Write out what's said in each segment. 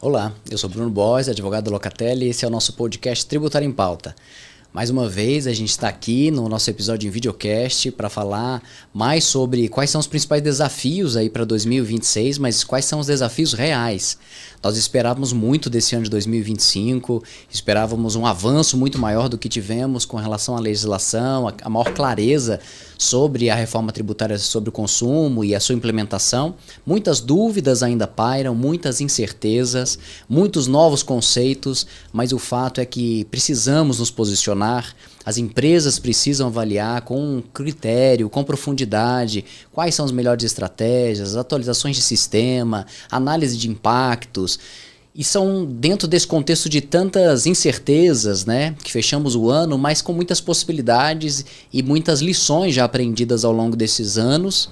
Olá, eu sou Bruno Borges, advogado da Locatelli, e esse é o nosso podcast Tributário em Pauta. Mais uma vez, a gente está aqui no nosso episódio em videocast para falar mais sobre quais são os principais desafios aí para 2026, mas quais são os desafios reais. Nós esperávamos muito desse ano de 2025, esperávamos um avanço muito maior do que tivemos com relação à legislação, a maior clareza sobre a reforma tributária sobre o consumo e a sua implementação. Muitas dúvidas ainda pairam, muitas incertezas, muitos novos conceitos, mas o fato é que precisamos nos posicionar. As empresas precisam avaliar com critério, com profundidade, quais são as melhores estratégias, atualizações de sistema, análise de impactos. E são dentro desse contexto de tantas incertezas, né, que fechamos o ano, mas com muitas possibilidades e muitas lições já aprendidas ao longo desses anos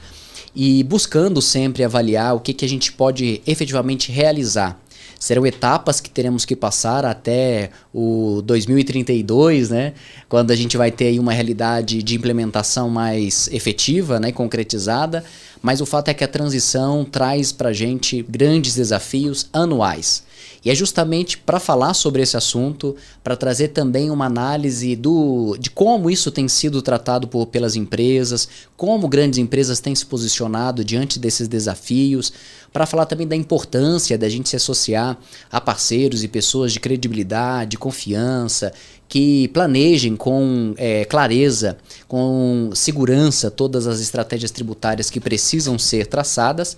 e buscando sempre avaliar o que a gente pode efetivamente realizar. Serão etapas que teremos que passar até o 2032, né? Quando a gente vai ter aí uma realidade de implementação mais efetiva, né? Concretizada. Mas o fato é que a transição traz para a gente grandes desafios anuais. E é justamente para falar sobre esse assunto, para trazer também uma análise de como isso tem sido tratado pelas empresas, como grandes empresas têm se posicionado diante desses desafios, para falar também da importância da gente se associar a parceiros e pessoas de credibilidade, confiança, que planejem com clareza, com segurança todas as estratégias tributárias que precisam ser traçadas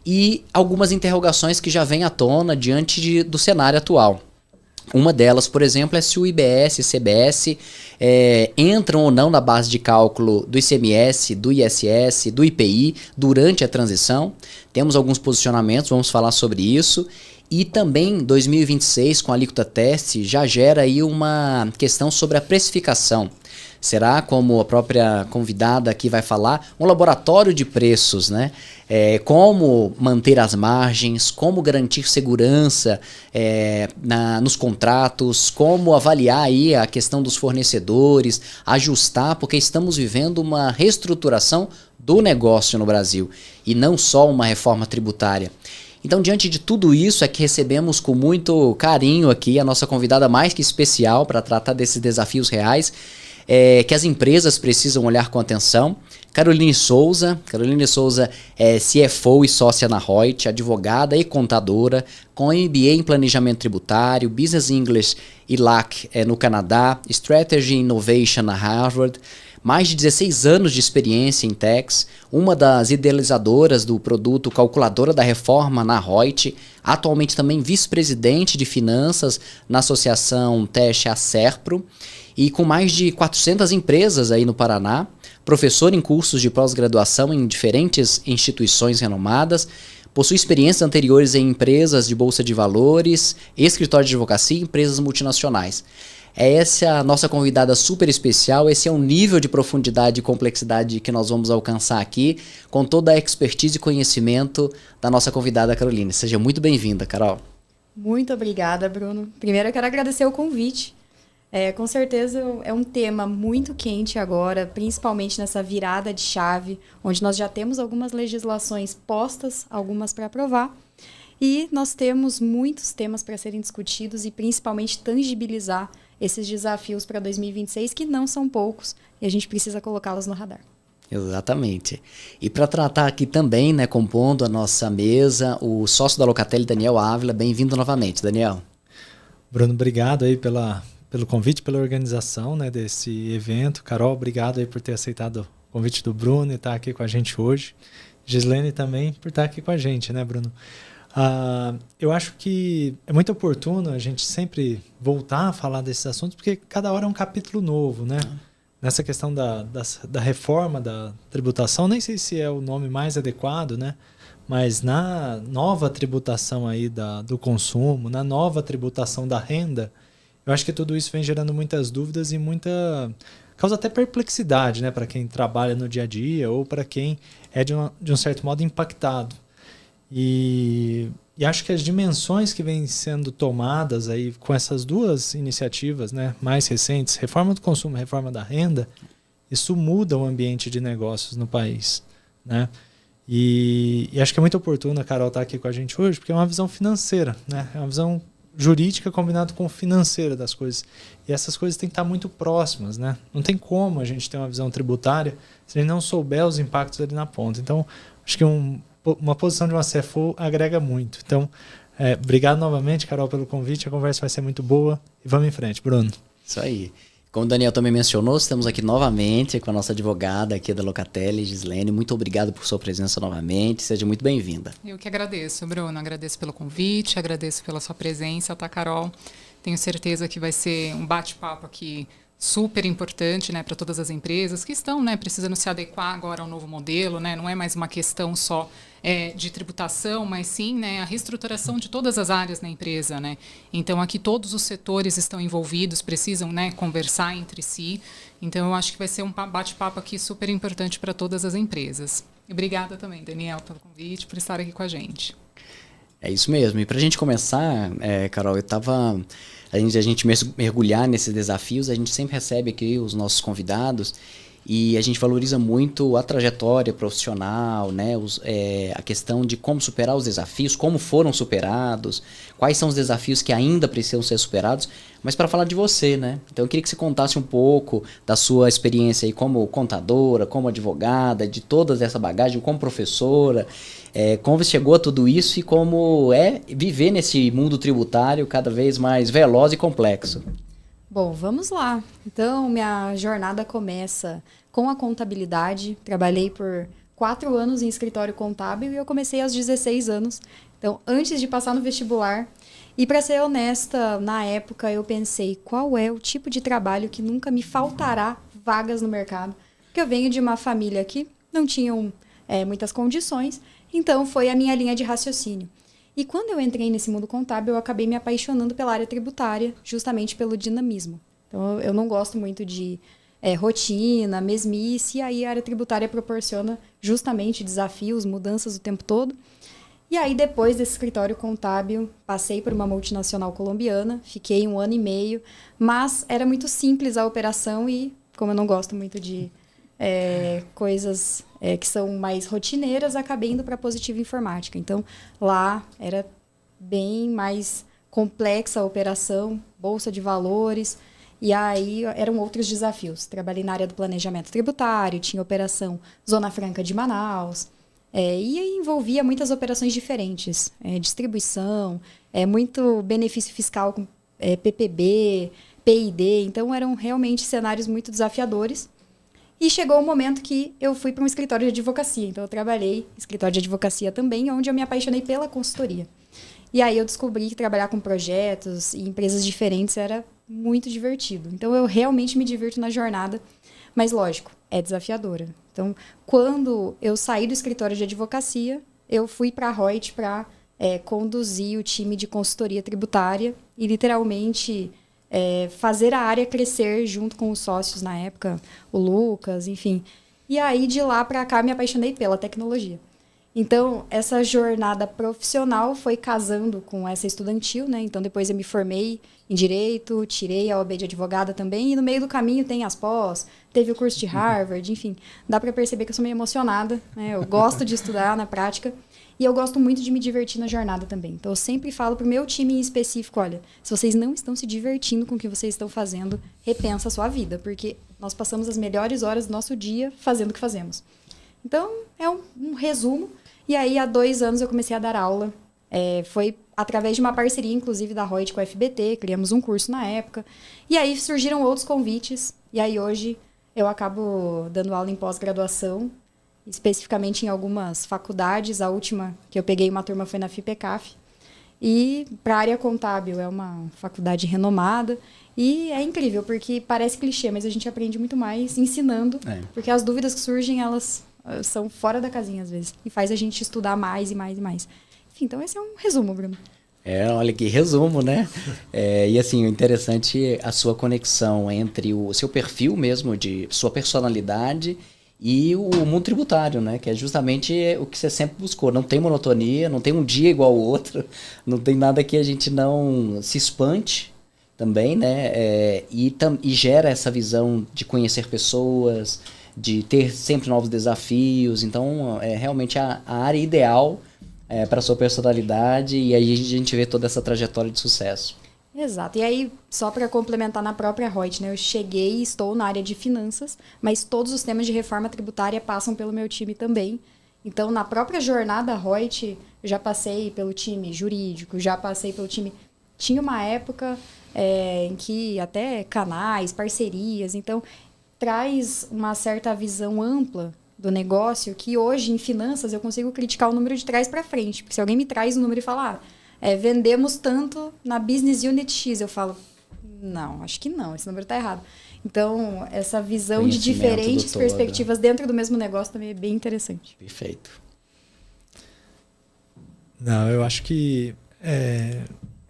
e algumas interrogações que já vêm à tona diante do cenário atual. Uma delas, por exemplo, é se o IBS e CBS entram ou não na base de cálculo do ICMS, do ISS, do IPI durante a transição. Temos alguns posicionamentos, vamos falar sobre isso. E também 2026, com a alíquota teste, já gera aí uma questão sobre a precificação. Será, como a própria convidada aqui vai falar, um laboratório de preços, né? Como manter as margens, como garantir segurança nos contratos, como avaliar aí a questão dos fornecedores, ajustar, porque estamos vivendo uma reestruturação do negócio no Brasil e não só uma reforma tributária. Então, diante de tudo isso, é que recebemos com muito carinho aqui a nossa convidada mais que especial para tratar desses desafios reais, que as empresas precisam olhar com atenção. Caroline Souza é CFO e sócia na Reut, advogada e contadora, com MBA em Planejamento Tributário, Business English e LAC no Canadá, Strategy and Innovation na Harvard, mais de 16 anos de experiência em tax, uma das idealizadoras do produto Calculadora da Reforma na Reut, atualmente também vice-presidente de finanças na Associação Teste Acerpro, e com mais de 400 empresas aí no Paraná, professor em cursos de pós-graduação em diferentes instituições renomadas, possui experiências anteriores em empresas de bolsa de valores, escritório de advocacia e empresas multinacionais. Essa é a nossa convidada super especial, esse é o nível de profundidade e complexidade que nós vamos alcançar aqui, com toda a expertise e conhecimento da nossa convidada Caroline. Seja muito bem-vinda, Carol. Muito obrigada, Bruno. Primeiro eu quero agradecer o convite. Com certeza é um tema muito quente agora, principalmente nessa virada de chave, onde nós já temos algumas legislações postas, algumas para aprovar, e nós temos muitos temas para serem discutidos e principalmente tangibilizar esses desafios para 2026, que não são poucos, e a gente precisa colocá-los no radar. Exatamente. E para tratar aqui também, né, compondo a nossa mesa, o sócio da Locatelli, Daniel Ávila. Bem-vindo novamente, Daniel. Bruno, obrigado aí pelo convite, pela organização, né, desse evento. Carol, obrigado aí por ter aceitado o convite do Bruno e estar aqui com a gente hoje. Gislene também por estar aqui com a gente, né, Bruno? Eu acho que é muito oportuno a gente sempre voltar a falar desses assuntos, porque cada hora é um capítulo novo, né? Nessa questão da reforma da tributação, nem sei se é o nome mais adequado, né? Mas na nova tributação aí do consumo, na nova tributação da renda, eu acho que tudo isso vem gerando muitas dúvidas e causa até perplexidade, né? Para quem trabalha no dia a dia ou para quem é de um certo modo impactado. E acho que as dimensões que vêm sendo tomadas aí com essas duas iniciativas, né, mais recentes, reforma do consumo e reforma da renda, isso muda o ambiente de negócios no país, né? E acho que é muito oportuno a Carol estar aqui com a gente hoje, porque é uma visão financeira, né? É uma visão jurídica combinada com financeira das coisas. E essas coisas têm que estar muito próximas, né? Não tem como a gente ter uma visão tributária se a gente não souber os impactos ali na ponta. Então, acho que uma posição de uma CFO agrega muito. Então, obrigado novamente, Carol, pelo convite. A conversa vai ser muito boa. E vamos em frente, Bruno. Isso aí. Como o Daniel também mencionou, estamos aqui novamente com a nossa advogada aqui da Locatelli, Gislene. Muito obrigado por sua presença novamente. Seja muito bem-vinda. Eu que agradeço, Bruno. Agradeço pelo convite, agradeço pela sua presença, tá, Carol? Tenho certeza que vai ser um bate-papo aqui super importante, né, para todas as empresas que estão, né, precisando se adequar agora ao novo modelo, né? Não é mais uma questão só de tributação, mas sim, né, a reestruturação de todas as áreas na empresa, né? Então aqui todos os setores estão envolvidos, precisam, né, conversar entre si. Então eu acho que vai ser um bate-papo aqui super importante para todas as empresas. E obrigada também, Daniel, pelo convite, por estar aqui com a gente. É isso mesmo. E para a gente começar, Carol, a gente mergulhar nesses desafios, a gente sempre recebe aqui os nossos convidados e a gente valoriza muito a trajetória profissional, né? A questão de como superar os desafios, como foram superados, quais são os desafios que ainda precisam ser superados, mas para falar de você, né? Então eu queria que você contasse um pouco da sua experiência aí como contadora, como advogada, de toda essa bagagem, como professora, como você chegou a tudo isso e como é viver nesse mundo tributário cada vez mais veloz e complexo. Bom, vamos lá. Então, minha jornada começa com a contabilidade. Trabalhei por 4 anos em escritório contábil e eu comecei aos 16 anos. Então, antes de passar no vestibular. E para ser honesta, na época eu pensei qual é o tipo de trabalho que nunca me faltará vagas no mercado. Porque eu venho de uma família que não tinham muitas condições, então foi a minha linha de raciocínio. E quando eu entrei nesse mundo contábil, eu acabei me apaixonando pela área tributária, justamente pelo dinamismo. Então, eu não gosto muito de rotina, mesmice, e aí a área tributária proporciona justamente desafios, mudanças o tempo todo. E aí, depois desse escritório contábil, passei por uma multinacional colombiana, fiquei 1 ano e meio, mas era muito simples a operação e, como eu não gosto muito de coisas que são mais rotineiras, acabei indo para a Positiva Informática. Então, lá era bem mais complexa a operação, bolsa de valores, e aí eram outros desafios. Trabalhei na área do planejamento tributário, tinha operação Zona Franca de Manaus, e envolvia muitas operações diferentes, distribuição, muito benefício fiscal com PPB, PID, então eram realmente cenários muito desafiadores. E chegou o momento que eu fui para um escritório de advocacia. Então, eu trabalhei em escritório de advocacia também, onde eu me apaixonei pela consultoria. E aí eu descobri que trabalhar com projetos e empresas diferentes era muito divertido. Então, eu realmente me divirto na jornada. Mas, lógico, é desafiadora. Então, quando eu saí do escritório de advocacia, eu fui para a Reut para conduzir o time de consultoria tributária e, literalmente, fazer a área crescer junto com os sócios na época, o Lucas, enfim. E aí, de lá para cá, me apaixonei pela tecnologia. Então, essa jornada profissional foi casando com essa estudantil, né? Então, depois eu me formei em Direito, tirei a OAB de advogada também, e no meio do caminho tem as pós, teve o curso de Harvard, enfim. Dá para perceber que eu sou meio emocionada, né? Eu gosto de estudar na prática. E eu gosto muito de me divertir na jornada também. Então, eu sempre falo pro meu time em específico, olha, se vocês não estão se divertindo com o que vocês estão fazendo, repensa a sua vida, porque nós passamos as melhores horas do nosso dia fazendo o que fazemos. Então, é um resumo. E aí, há 2 anos, eu comecei a dar aula. Foi através de uma parceria, inclusive, da Reut com a FBT, criamos um curso na época. E aí, surgiram outros convites. E aí, hoje, eu acabo dando aula em pós-graduação, especificamente em algumas faculdades. A última que eu peguei uma turma foi na FIPECAF. E para a área contábil é uma faculdade renomada. E é incrível, porque parece clichê, mas a gente aprende muito mais ensinando. Porque as dúvidas que surgem, elas são fora da casinha às vezes. E faz a gente estudar mais e mais e mais. Enfim, então esse é um resumo, Bruno. Olha que resumo, né? E assim, o interessante é a sua conexão entre o seu perfil mesmo, de sua personalidade e o mundo tributário, né? Que é justamente o que você sempre buscou. Não tem monotonia, não tem um dia igual ao outro, não tem nada que a gente não se espante também, né? E gera essa visão de conhecer pessoas, de ter sempre novos desafios. Então, é realmente a área ideal para a sua personalidade, e aí a gente vê toda essa trajetória de sucesso. Exato. E aí, só para complementar na própria Reut, né? Eu cheguei e estou na área de finanças, mas todos os temas de reforma tributária passam pelo meu time também. Então, na própria jornada Reut, eu já passei pelo time jurídico, já passei pelo time... Tinha uma época em que até canais, parcerias, então traz uma certa visão ampla do negócio que hoje, em finanças, eu consigo criticar o número de trás para frente. Porque se alguém me traz um número e fala... vendemos tanto na Business Unit X. Eu falo, não, acho que não, esse número está errado. Então, essa visão de diferentes perspectivas dentro do mesmo negócio também é bem interessante. Perfeito. Não, eu acho que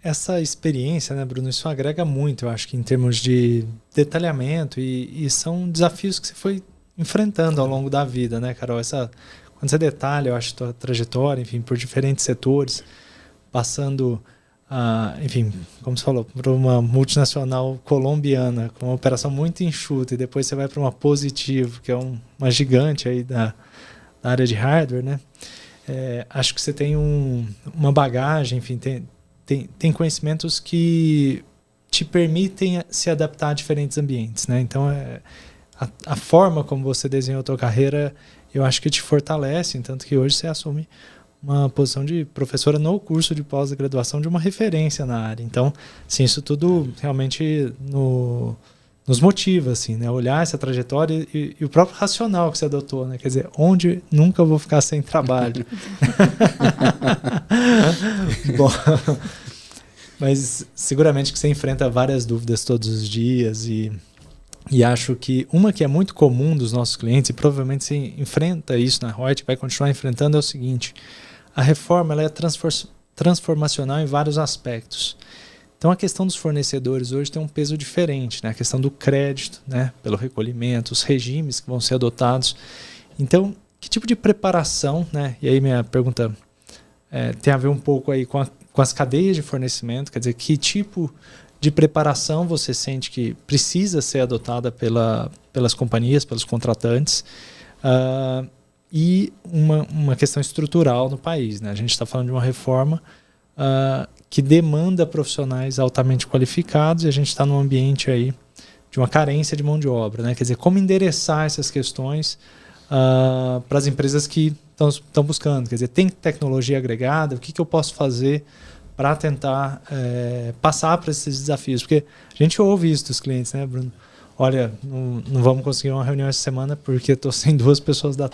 essa experiência, né, Bruno, isso agrega muito, eu acho que em termos de detalhamento e são desafios que você foi enfrentando ao longo da vida, né, Carol? Quando você detalha, eu acho, a tua trajetória, enfim, por diferentes setores, passando, enfim, como você falou, por uma multinacional colombiana, com uma operação muito enxuta, e depois você vai para uma Positivo, que é uma gigante aí da área de hardware, né? Acho que você tem uma bagagem, enfim, tem conhecimentos que te permitem se adaptar a diferentes ambientes, né? Então, a forma como você desenhou a tua carreira, eu acho que te fortalece, tanto que hoje você assume uma posição de professora no curso de pós-graduação de uma referência na área. Então, assim, isso tudo realmente nos motiva, assim, né? Olhar essa trajetória e o próprio racional que você adotou, né? Quer dizer, onde nunca vou ficar sem trabalho. Bom, mas seguramente que você enfrenta várias dúvidas todos os dias e acho que uma que é muito comum dos nossos clientes, e provavelmente você enfrenta isso na Reut, vai continuar enfrentando, é o seguinte: a reforma ela é transformacional em vários aspectos. Então, a questão dos fornecedores hoje tem um peso diferente, né? A questão do crédito, né? Pelo recolhimento, os regimes que vão ser adotados. Então, que tipo de preparação, né? E aí minha pergunta tem a ver um pouco aí com as cadeias de fornecimento, quer dizer, que tipo de preparação você sente que precisa ser adotada pelas companhias, pelos contratantes, e uma questão estrutural no país, né? A gente está falando de uma reforma que demanda profissionais altamente qualificados, e a gente está num ambiente aí de uma carência de mão de obra, né? Quer dizer, como endereçar essas questões para as empresas que estão buscando? Quer dizer, tem tecnologia agregada? O que eu posso fazer para tentar passar por esses desafios? Porque a gente ouve isso dos clientes, né, Bruno? Olha, não vamos conseguir uma reunião essa semana porque estou sem 2 pessoas da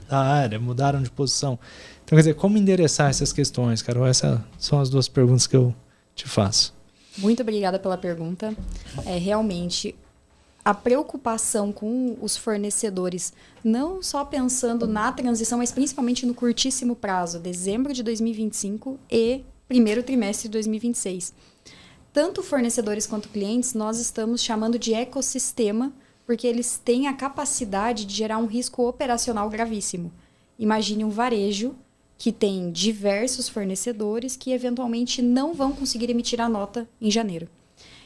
área, mudaram de posição. Então, quer dizer, como endereçar essas questões, Carol? Essas são as 2 perguntas que eu te faço. Muito obrigada pela pergunta. Realmente, a preocupação com os fornecedores, não só pensando na transição, mas principalmente no curtíssimo prazo, dezembro de 2025 e primeiro trimestre de 2026. Tanto fornecedores quanto clientes, nós estamos chamando de ecossistema, porque eles têm a capacidade de gerar um risco operacional gravíssimo. Imagine um varejo que tem diversos fornecedores que eventualmente não vão conseguir emitir a nota em janeiro.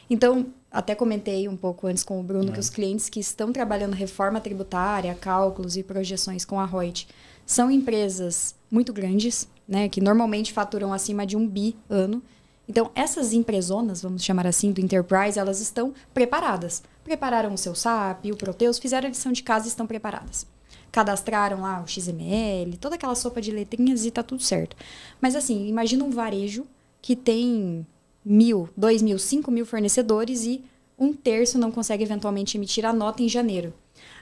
Então, até comentei um pouco antes com o Bruno que os clientes que estão trabalhando reforma tributária, cálculos e projeções com a Reut são empresas muito grandes, né, que normalmente faturam acima de 1 bi ano. Então, essas empresonas, vamos chamar assim, do Enterprise, elas estão preparadas. Prepararam o seu SAP, o Proteus, fizeram a lição de casa e estão preparadas. Cadastraram lá o XML, toda aquela sopa de letrinhas e está tudo certo. Mas assim, imagina um varejo que tem 1.000, 2.000, 5.000 fornecedores e 1/3 não consegue eventualmente emitir a nota em janeiro.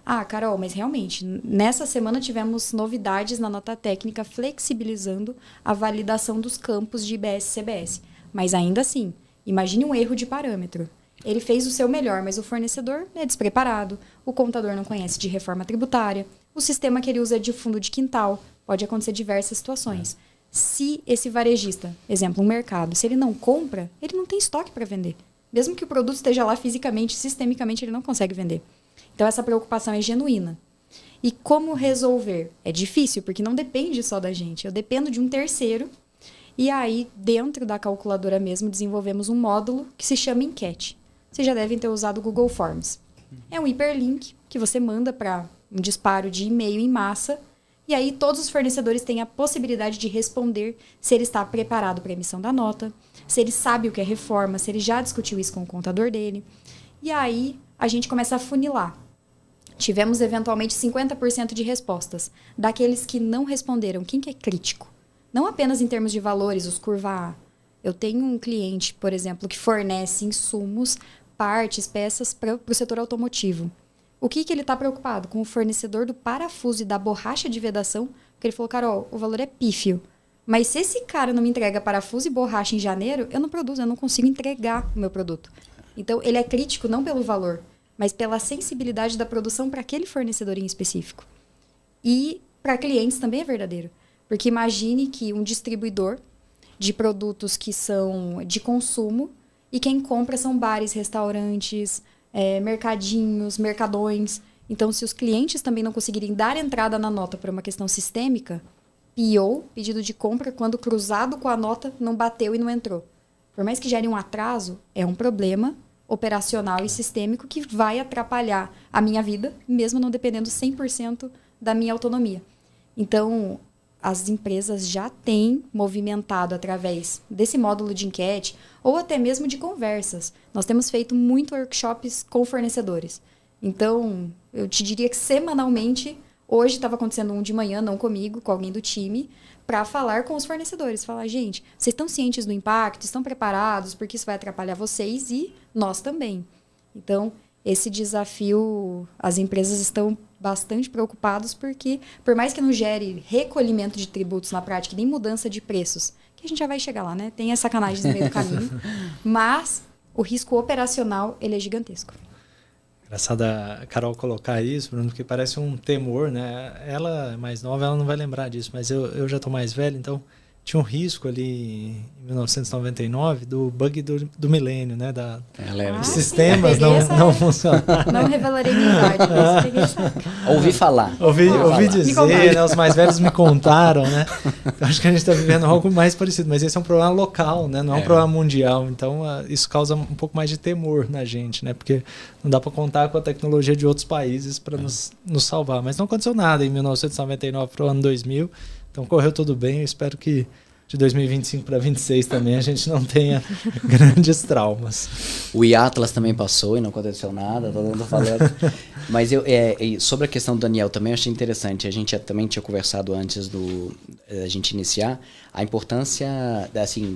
Ah, Carol, mas realmente, nessa semana tivemos novidades na nota técnica flexibilizando a validação dos campos de IBS e CBS. Mas ainda assim, imagine um erro de parâmetro. Ele fez o seu melhor, mas o fornecedor é despreparado, o contador não conhece de reforma tributária, o sistema que ele usa é de fundo de quintal, pode acontecer diversas situações. Se esse varejista, exemplo, um mercado, se ele não compra, ele não tem estoque para vender. Mesmo que o produto esteja lá fisicamente, sistemicamente, ele não consegue vender. Então, essa preocupação é genuína. E como resolver? É difícil, porque não depende só da gente. Eu dependo de um terceiro. E aí, dentro da calculadora mesmo, desenvolvemos um módulo que se chama enquete. Vocês já devem ter usado o Google Forms. É um hiperlink que você manda para um disparo de e-mail em massa, e aí todos os fornecedores têm a possibilidade de responder se ele está preparado para a emissão da nota, se ele sabe o que é reforma, se ele já discutiu isso com o contador dele. E aí a gente começa a funilar. Tivemos eventualmente 50% de respostas. Daqueles que não responderam, quem que é crítico? Não apenas em termos de valores, os curva A. Eu tenho um cliente, por exemplo, que fornece insumos, partes, peças para o setor automotivo. O que ele está preocupado? Com o fornecedor do parafuso e da borracha de vedação, porque ele falou, Carol, o valor é pífio. Mas se esse cara não me entrega parafuso e borracha em janeiro, eu não produzo, eu não consigo entregar o meu produto. Então, ele é crítico não pelo valor, mas pela sensibilidade da produção para aquele fornecedor em específico. E para clientes também é verdadeiro. Porque imagine que um distribuidor de produtos que são de consumo e quem compra são bares, restaurantes, mercadinhos, mercadões. Então, se os clientes também não conseguirem dar entrada na nota por uma questão sistêmica, PO, pedido de compra, quando cruzado com a nota, não bateu e não entrou. Por mais que gere um atraso, é um problema operacional e sistêmico que vai atrapalhar a minha vida, mesmo não dependendo 100% da minha autonomia. Então, as empresas já têm movimentado através desse módulo de enquete ou até mesmo de conversas. Nós temos feito muito workshops com fornecedores. Então, eu te diria que semanalmente, hoje estava acontecendo um de manhã, não comigo, com alguém do time, para falar com os fornecedores. Falar, gente, vocês estão cientes do impacto? Estão preparados? Porque isso vai atrapalhar vocês e nós também. Então, esse desafio, as empresas estão bastante preocupadas porque, por mais que não gere recolhimento de tributos na prática, nem mudança de preços, que a gente já vai chegar lá, né? Tem as sacanagens no meio do caminho, mas o risco operacional, ele é gigantesco. Engraçado a Carol colocar isso, Bruno, porque parece um temor, né? Ela é mais nova, ela não vai lembrar disso, mas eu já estou mais velho, então tinha um risco ali em 1999 do bug do milênio, né? Sistemas não funcionaram. Não revelarei minha idade, mas peguei essa. Ouvi falar. Ouvi dizer, né? Os mais velhos me contaram, né? Acho que a gente está vivendo algo mais parecido, mas esse é um problema local, né? Não é um problema mundial. Então, isso causa um pouco mais de temor na gente, né? Porque não dá para contar com a tecnologia de outros países para nos salvar. Mas não aconteceu nada em 1999 para o ano 2000. Então, correu tudo bem. Eu espero que de 2025 para 2026 também a gente não tenha grandes traumas. O iAtlas também passou e não aconteceu nada, todo mundo falando. Mas sobre a questão do Daniel também eu achei interessante. A gente também tinha conversado antes da gente iniciar a importância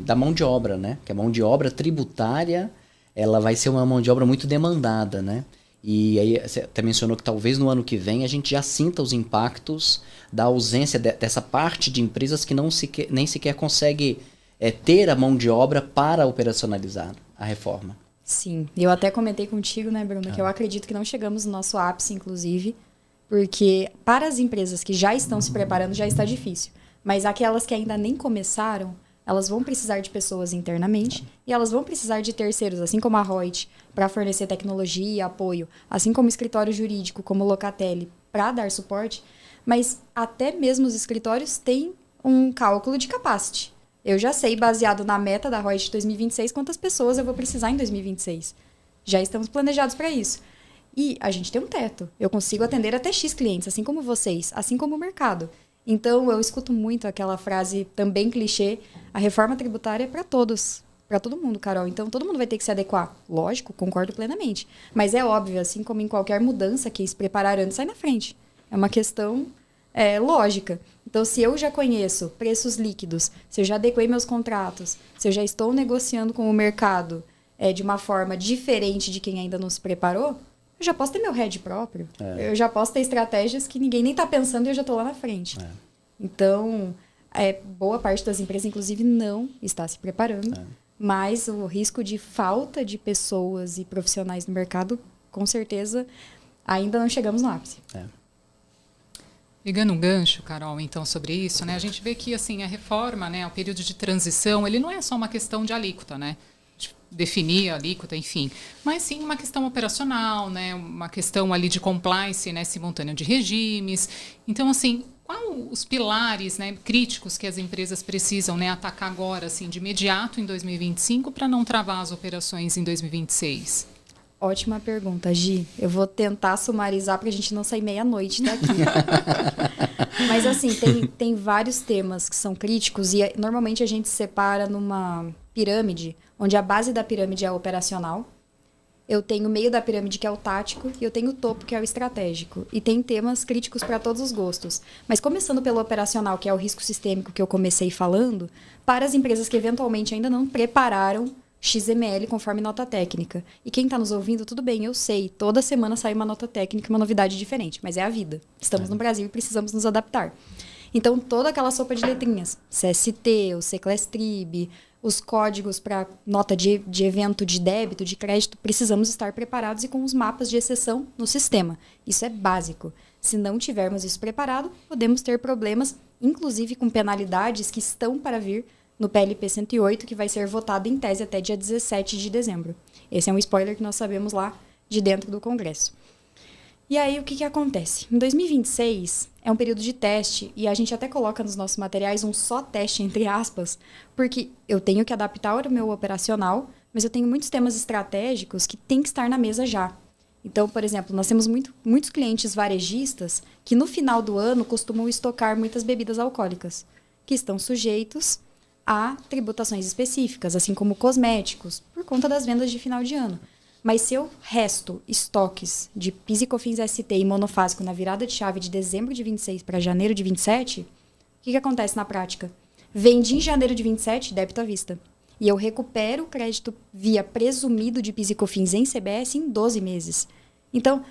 da mão de obra, né? Que a mão de obra tributária ela vai ser uma mão de obra muito demandada, né? E aí você até mencionou que talvez no ano que vem a gente já sinta os impactos da ausência dessa parte de empresas que nem sequer consegue ter a mão de obra para operacionalizar a reforma. Sim, eu até comentei contigo, né, Bruno, que eu acredito que não chegamos no nosso ápice, inclusive, porque para as empresas que já estão se preparando já está difícil. Mas aquelas que ainda nem começaram, elas vão precisar de pessoas internamente e elas vão precisar de terceiros, assim como a Reut, para fornecer tecnologia e apoio, assim como o escritório jurídico, como o Locatelli, para dar suporte. Mas até mesmo os escritórios têm um cálculo de capacity. Eu já sei, baseado na meta da Reut de 2026, quantas pessoas eu vou precisar em 2026. Já estamos planejados para isso. E a gente tem um teto. Eu consigo atender até X clientes, assim como vocês, assim como o mercado. Então, eu escuto muito aquela frase também clichê, a reforma tributária é para todos, para todo mundo, Carol. Então, todo mundo vai ter que se adequar. Lógico, concordo plenamente. Mas é óbvio, assim como em qualquer mudança, quem se preparar antes sai na frente. É uma questão lógica. Então, se eu já conheço preços líquidos, se eu já adequei meus contratos, se eu já estou negociando com o mercado de uma forma diferente de quem ainda não se preparou, eu já posso ter meu head próprio. Eu já posso ter estratégias que ninguém nem está pensando e eu já estou lá na frente. Então, boa parte das empresas, inclusive, não está se preparando. Mas o risco de falta de pessoas e profissionais no mercado, com certeza, ainda não chegamos no ápice. Pegando um gancho, Carol, então, sobre isso, né? A gente vê que assim, a reforma, né, o período de transição, ele não é só uma questão de alíquota, né? De definir a alíquota, enfim. Mas sim uma questão operacional, né? Uma questão ali de compliance, né, simultânea de regimes. Então, assim, quais os pilares, né, críticos que as empresas precisam, né, atacar agora, assim, de imediato em 2025 para não travar as operações em 2026? Ótima pergunta, Gi. Eu vou tentar sumarizar para a gente não sair meia-noite daqui. Mas assim, tem vários temas que são críticos e normalmente a gente separa numa pirâmide, onde a base da pirâmide é a operacional. Eu tenho o meio da pirâmide, que é o tático, e eu tenho o topo, que é o estratégico. E tem temas críticos para todos os gostos. Mas começando pelo operacional, que é o risco sistêmico que eu comecei falando, para as empresas que eventualmente ainda não prepararam XML conforme nota técnica. E quem está nos ouvindo, tudo bem, eu sei. Toda semana sai uma nota técnica, uma novidade diferente. Mas é a vida. Estamos no Brasil e precisamos nos adaptar. Então, toda aquela sopa de letrinhs, CST, o CClass-Trib, os códigos para nota de evento de débito, de crédito, precisamos estar preparados e com os mapas de exceção no sistema. Isso é básico. Se não tivermos isso preparado, podemos ter problemas, inclusive com penalidades que estão para vir no PLP 108, que vai ser votado em tese até dia 17 de dezembro. Esse é um spoiler que nós sabemos lá de dentro do Congresso. E aí, o que acontece? Em 2026, é um período de teste, e a gente até coloca nos nossos materiais um só teste, entre aspas, porque eu tenho que adaptar o meu operacional, mas eu tenho muitos temas estratégicos que tem que estar na mesa já. Então, por exemplo, nós temos muitos clientes varejistas que no final do ano costumam estocar muitas bebidas alcoólicas, que estão sujeitos a tributações específicas, assim como cosméticos, por conta das vendas de final de ano. Mas se eu resto estoques de PIS e COFINS ST e monofásico na virada de chave de dezembro de 26 para janeiro de 27, o que acontece na prática? Vendi em janeiro de 27, débito à vista. E eu recupero o crédito via presumido de PIS e COFINS em CBS em 12 meses. Então,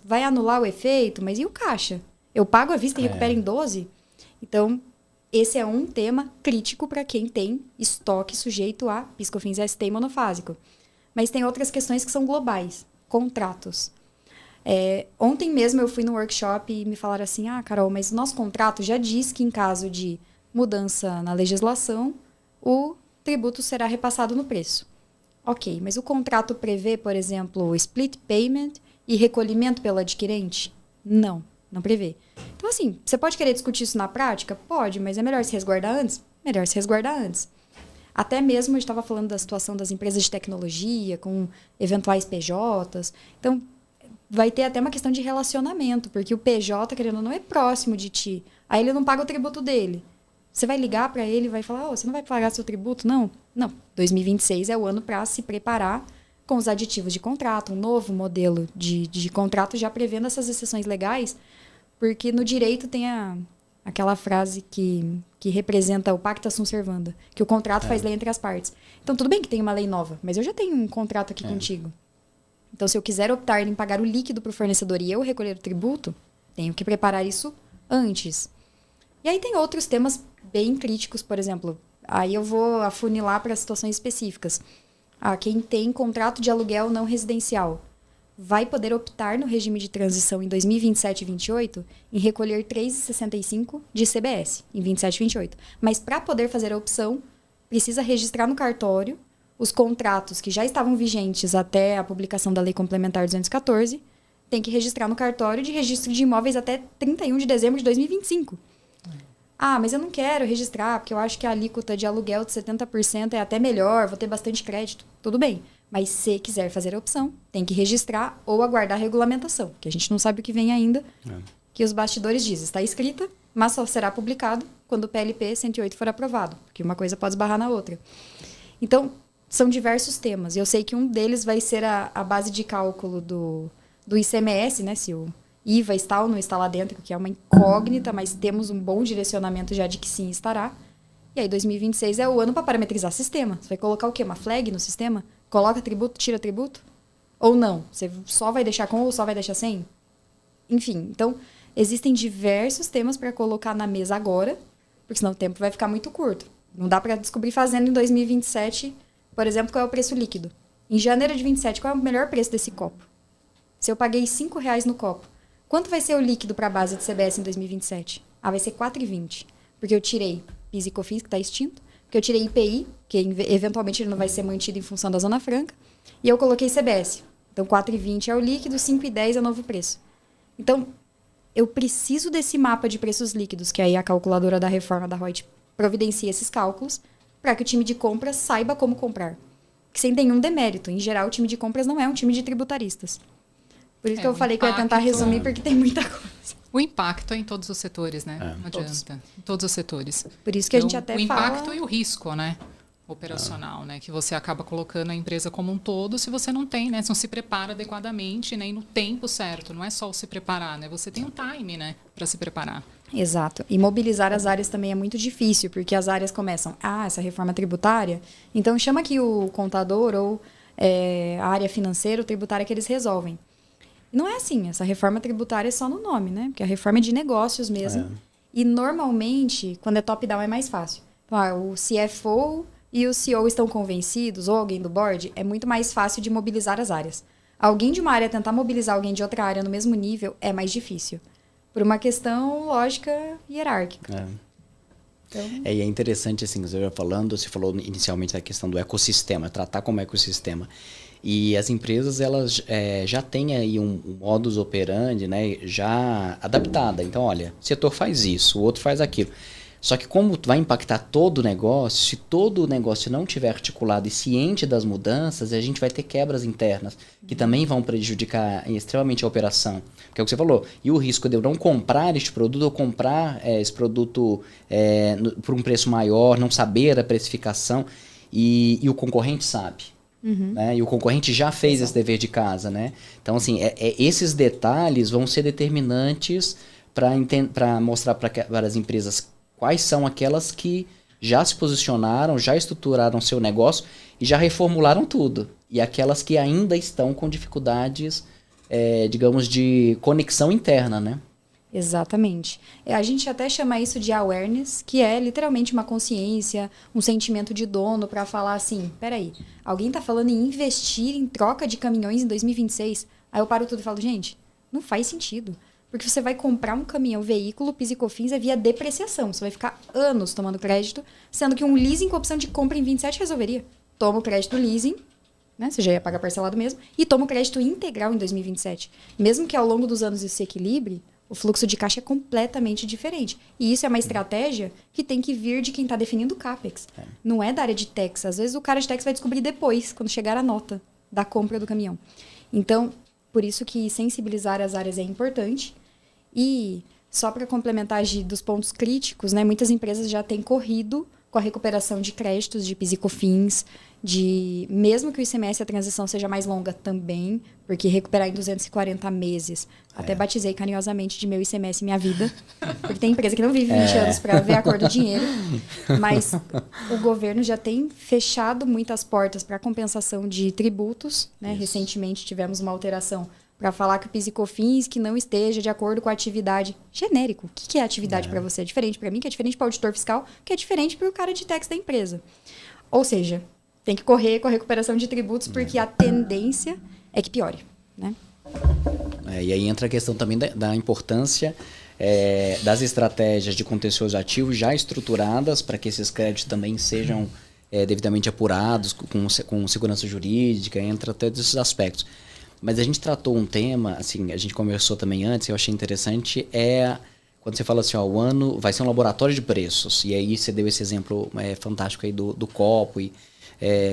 vai anular o efeito, mas e o caixa? Eu pago à vista e recupero em 12? Então, esse é um tema crítico para quem tem estoque sujeito a PIS, COFINS ST e monofásico. Mas tem outras questões que são globais. Contratos. Ontem mesmo eu fui no workshop e me falaram assim, Carol, mas o nosso contrato já diz que em caso de mudança na legislação, o tributo será repassado no preço. Ok, mas o contrato prevê, por exemplo, split payment e recolhimento pelo adquirente? Não prevê. Então, assim, você pode querer discutir isso na prática? Pode, mas é melhor se resguardar antes? Melhor se resguardar antes. Até mesmo, a gente estava falando da situação das empresas de tecnologia, com eventuais PJs. Então, vai ter até uma questão de relacionamento, porque o PJ, querendo ou não, é próximo de ti. Aí ele não paga o tributo dele. Você vai ligar para ele e vai falar, você não vai pagar seu tributo? Não. 2026 é o ano para se preparar com os aditivos de contrato, um novo modelo de contrato, já prevendo essas exceções legais, porque no direito tem aquela frase que representa o pacta sunt servanda, que o contrato faz lei entre as partes. Então, tudo bem que tem uma lei nova, mas eu já tenho um contrato aqui contigo. Então, se eu quiser optar em pagar o líquido para o fornecedor e eu recolher o tributo, tenho que preparar isso antes. E aí tem outros temas bem críticos, por exemplo, aí eu vou afunilar para situações específicas. Quem tem contrato de aluguel não residencial vai poder optar no regime de transição em 2027 e 2028 em recolher 3,65 de CBS em 27 e 28. Mas para poder fazer a opção, precisa registrar no cartório os contratos que já estavam vigentes até a publicação da Lei Complementar 214, tem que registrar no cartório de registro de imóveis até 31 de dezembro de 2025. Mas eu não quero registrar, porque eu acho que a alíquota de aluguel de 70% é até melhor, vou ter bastante crédito. Tudo bem. Mas se quiser fazer a opção, tem que registrar ou aguardar a regulamentação, que a gente não sabe o que vem ainda, que os bastidores dizem. Está escrita, mas só será publicado quando o PLP 108 for aprovado, porque uma coisa pode esbarrar na outra. Então, são diversos temas. E eu sei que um deles vai ser a base de cálculo do ICMS, né? Se o IVA está ou não está lá dentro, que é uma incógnita, mas temos um bom direcionamento já de que sim estará. E aí 2026 é o ano para parametrizar sistema. Você vai colocar o quê? Uma flag no sistema? Coloca tributo, tira tributo? Ou não? Você só vai deixar com ou só vai deixar sem? Enfim, então, existem diversos temas para colocar na mesa agora, porque senão o tempo vai ficar muito curto. Não dá para descobrir fazendo em 2027, por exemplo, qual é o preço líquido. Em janeiro de 27, qual é o melhor preço desse copo? Se eu paguei R$5 no copo, quanto vai ser o líquido para a base de CBS em 2027? Vai ser R$4,20, porque eu tirei PIS e COFINS, que está extinto, porque eu tirei IPI, que eventualmente ele não vai ser mantido em função da Zona Franca, e eu coloquei CBS. Então, R$4,20 é o líquido, R$5,10 é o novo preço. Então, eu preciso desse mapa de preços líquidos, que aí a calculadora da reforma da Reut providencia esses cálculos, para que o time de compras saiba como comprar. que sem nenhum demérito. Em geral, o time de compras não é um time de tributaristas. Por isso que eu falei que eu ia tentar resumir, porque tem muita coisa. O impacto é em todos os setores, né? Não adianta. Em todos os setores. Por isso que a gente até fala... O impacto e o risco, né? Operacional, né? Que você acaba colocando a empresa como um todo se você não tem, né? Se não se prepara adequadamente, né? E no tempo certo. Não é só se preparar, né? Você tem um time, né? Para se preparar. Exato. E mobilizar as áreas também é muito difícil, porque as áreas começam, essa reforma tributária, então chama aqui o contador ou a área financeira ou tributária que eles resolvem. E não é assim, essa reforma tributária é só no nome, né? Porque a reforma é de negócios mesmo. E normalmente, quando é top-down, é mais fácil. Então, o CFO e o CEO estão convencidos, ou alguém do board, é muito mais fácil de mobilizar as áreas. Alguém de uma área tentar mobilizar alguém de outra área no mesmo nível é mais difícil. Por uma questão lógica e hierárquica. Então... e é interessante, assim, você falou inicialmente da questão do ecossistema, tratar como ecossistema. E as empresas, elas já têm aí um modus operandi, né, já adaptada. Então, olha, o setor faz isso, o outro faz aquilo. Só que como vai impactar todo o negócio, se todo o negócio não estiver articulado e ciente das mudanças, a gente vai ter quebras internas, que também vão prejudicar extremamente a operação. Porque é o que você falou, e o risco de eu não comprar este produto, ou comprar esse produto por um preço maior, não saber a precificação, e o concorrente sabe. Né? E o concorrente já fez esse dever de casa. Né? Então, assim, esses detalhes vão ser determinantes para mostrar para as empresas quais são aquelas que já se posicionaram, já estruturaram seu negócio e já reformularam tudo. E aquelas que ainda estão com dificuldades, digamos, de conexão interna, né? Exatamente. A gente até chama isso de awareness, que é literalmente uma consciência, um sentimento de dono para falar assim, peraí, alguém tá falando em investir em troca de caminhões em 2026? Aí eu paro tudo e falo, gente, não faz sentido. Porque você vai comprar um caminhão, veículo, PIS e COFINS é via depreciação. Você vai ficar anos tomando crédito, sendo que um leasing com opção de compra em 27 resolveria. Toma o crédito leasing, né? Você já ia pagar parcelado mesmo, e toma o crédito integral em 2027. Mesmo que ao longo dos anos isso se equilibre, o fluxo de caixa é completamente diferente. E isso é uma estratégia que tem que vir de quem está definindo o CAPEX. Não é da área de tax. Às vezes o cara de tax vai descobrir depois, quando chegar a nota da compra do caminhão. Então, por isso que sensibilizar as áreas é importante. E só para complementar dos pontos críticos, né, muitas empresas já têm corrido com a recuperação de créditos de PIS e COFINS, mesmo que o ICMS, a transição seja mais longa também, porque recuperar em 240 meses. Até batizei carinhosamente de meu ICMS Minha Vida, porque tem empresa que não vive 20 anos para ver a cor do dinheiro. Mas o governo já tem fechado muitas portas para compensação de tributos. Né? Recentemente tivemos uma alteração para falar que o PIS e COFINS que não esteja de acordo com a atividade genérico. O que é atividade para você? É diferente para mim, que é diferente para o auditor fiscal, que é diferente para o cara de tax da empresa. Ou seja, tem que correr com a recuperação de tributos, porque a tendência é que piore. Né? E aí entra a questão também da importância das estratégias de contencioso ativo já estruturadas para que esses créditos também sejam devidamente apurados, com segurança jurídica, entra todos esses aspectos. Mas a gente tratou um tema, assim, a gente conversou também antes, eu achei interessante, quando você fala assim, o ano vai ser um laboratório de preços, e aí você deu esse exemplo fantástico aí do copo e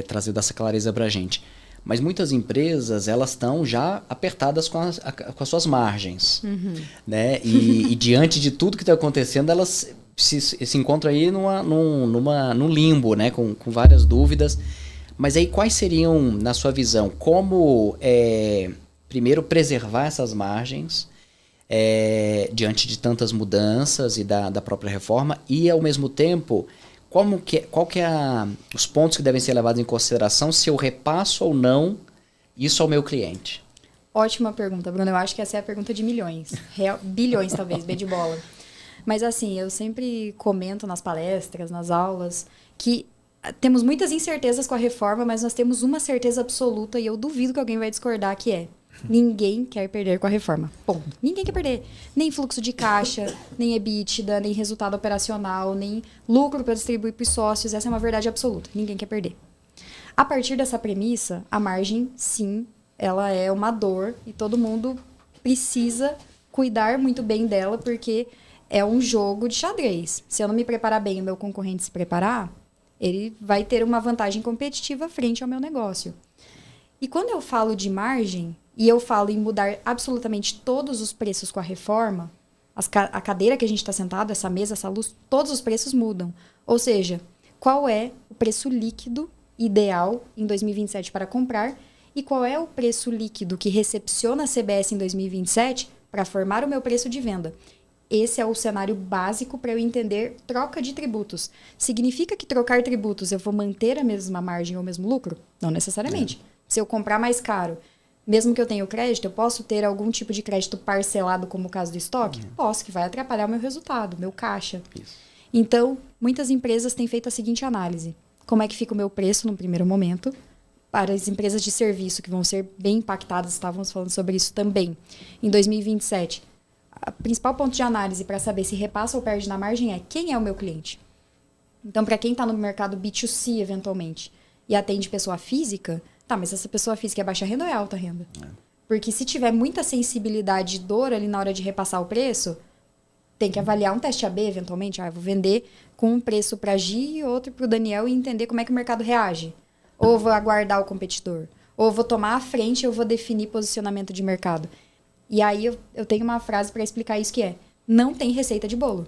trazendo essa clareza pra gente. Mas muitas empresas, elas estão já apertadas com as suas margens, né? E diante de tudo que está acontecendo, elas se encontram aí num limbo, né? Com várias dúvidas. Mas aí quais seriam, na sua visão, como primeiro preservar essas margens diante de tantas mudanças e da própria reforma e, ao mesmo tempo, qual que é os pontos que devem ser levados em consideração se eu repasso ou não isso ao meu cliente? Ótima pergunta, Bruno. Eu acho que essa é a pergunta de milhões. Bilhões, talvez, B de bola. Mas, assim, eu sempre comento nas palestras, nas aulas, que temos muitas incertezas com a reforma, mas nós temos uma certeza absoluta, e eu duvido que alguém vai discordar, que é: ninguém quer perder com a reforma. Ponto. Ninguém quer perder. Nem fluxo de caixa, nem EBITDA, nem resultado operacional, nem lucro para distribuir para os sócios. Essa é uma verdade absoluta. Ninguém quer perder. A partir dessa premissa, a margem, sim, ela é uma dor e todo mundo precisa cuidar muito bem dela, porque é um jogo de xadrez. Se eu não me preparar bem e o meu concorrente se preparar, ele vai ter uma vantagem competitiva frente ao meu negócio. E quando eu falo de margem, e eu falo em mudar absolutamente todos os preços com a reforma, a cadeira que a gente está sentado, essa mesa, essa luz, todos os preços mudam. Ou seja, qual é o preço líquido ideal em 2027 para comprar e qual é o preço líquido que recepciona a CBS em 2027 para formar o meu preço de venda. Esse é o cenário básico para eu entender troca de tributos. Significa que trocar tributos eu vou manter a mesma margem ou o mesmo lucro? Não necessariamente. Se eu comprar mais caro, mesmo que eu tenha o crédito, eu posso ter algum tipo de crédito parcelado, como o caso do estoque? Posso, que vai atrapalhar o meu resultado, meu caixa. Isso. Então, muitas empresas têm feito a seguinte análise. Como é que fica o meu preço no primeiro momento? Para as empresas de serviço, que vão ser bem impactadas, estávamos falando sobre isso também. Em 2027, o principal ponto de análise para saber se repassa ou perde na margem é quem é o meu cliente. Então, para quem está no mercado B2C, eventualmente, e atende pessoa física, tá, mas essa pessoa física é baixa renda ou é alta renda? Porque se tiver muita sensibilidade e dor ali na hora de repassar o preço, tem que avaliar um teste AB, eventualmente. Eu vou vender com um preço para a Gi e outro para o Daniel e entender como é que o mercado reage. Ou vou aguardar o competidor. Ou vou tomar a frente e eu vou definir posicionamento de mercado. E aí eu tenho uma frase para explicar isso que é: não tem receita de bolo.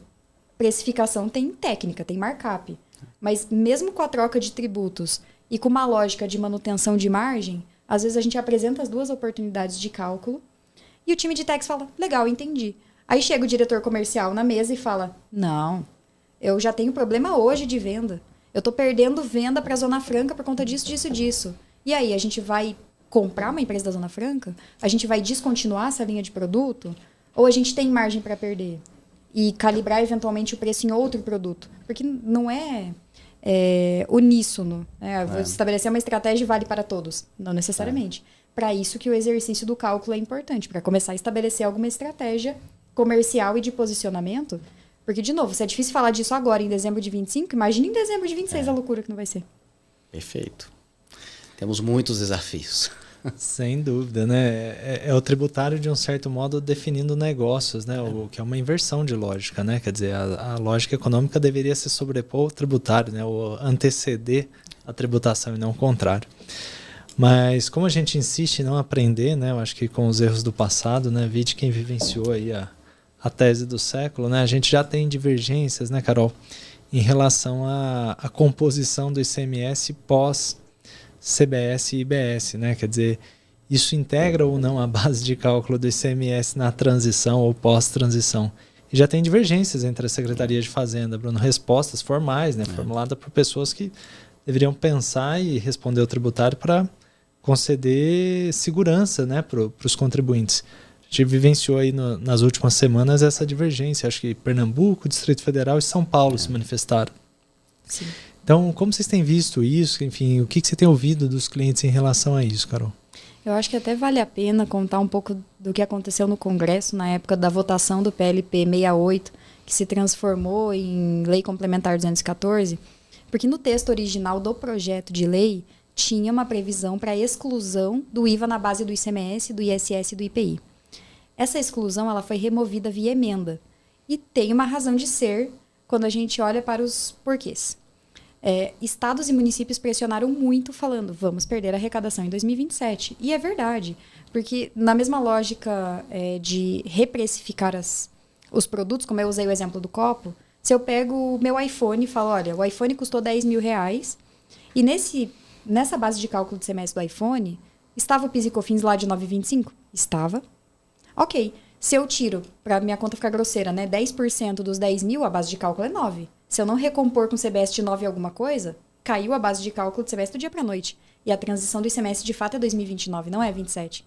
Precificação tem técnica, tem markup. Mas mesmo com a troca de tributos e com uma lógica de manutenção de margem, às vezes a gente apresenta as duas oportunidades de cálculo e o time de tax fala, legal, entendi. Aí chega o diretor comercial na mesa e fala, não, eu já tenho problema hoje de venda. Eu estou perdendo venda para a Zona Franca por conta disso, disso, disso. E aí, a gente vai comprar uma empresa da Zona Franca? A gente vai descontinuar essa linha de produto? Ou a gente tem margem para perder? E calibrar, eventualmente, o preço em outro produto? Porque não é uníssono. Né? Vou estabelecer uma estratégia e vale para todos. Não necessariamente. Para isso que o exercício do cálculo é importante. Para começar a estabelecer alguma estratégia comercial e de posicionamento. Porque, de novo, se é difícil falar disso agora, em dezembro de 25, imagina em dezembro de 26 a loucura que não vai ser. Perfeito. Temos muitos desafios. Sem dúvida, né? É o tributário, de um certo modo, definindo negócios, né? O que é uma inversão de lógica, né? Quer dizer, a lógica econômica deveria se sobrepor ao tributário, né? Ou anteceder a tributação e não o contrário. Mas como a gente insiste em não aprender, né? Eu acho que com os erros do passado, né? Vide quem vivenciou aí a tese do século, né? A gente já tem divergências, né, Carol, em relação à composição do ICMS pós CBS e IBS, né? Quer dizer, isso integra ou não a base de cálculo do ICMS na transição ou pós-transição? E já tem divergências entre a Secretaria de Fazenda, Bruno, respostas formais, né? Formuladas por pessoas que deveriam pensar e responder ao tributário para conceder segurança, né, para os contribuintes. A gente vivenciou aí nas últimas semanas essa divergência. Acho que Pernambuco, Distrito Federal e São Paulo se manifestaram. Sim. Então, como vocês têm visto isso? Enfim, o que você tem ouvido dos clientes em relação a isso, Carol? Eu acho que até vale a pena contar um pouco do que aconteceu no Congresso na época da votação do PLP 68, que se transformou em Lei Complementar 214, porque no texto original do projeto de lei tinha uma previsão para a exclusão do IVA na base do ICMS, do ISS e do IPI. Essa exclusão ela foi removida via emenda. E tem uma razão de ser quando a gente olha para os porquês. Estados e municípios pressionaram muito falando, vamos perder a arrecadação em 2027. E é verdade, porque na mesma lógica de reprecificar os produtos, como eu usei o exemplo do copo, se eu pego o meu iPhone e falo, olha, o iPhone custou R$10.000, e nessa base de cálculo de semestre do iPhone, estava o PIS e COFINS lá de 9,25? Estava. Ok, se eu tiro, para minha conta ficar grosseira, né, 10% dos 10.000, a base de cálculo é 9. Se eu não recompor com CBS de 9 alguma coisa, caiu a base de cálculo de semestre do dia para noite. E a transição do ICMS de fato é 2029, não é 27.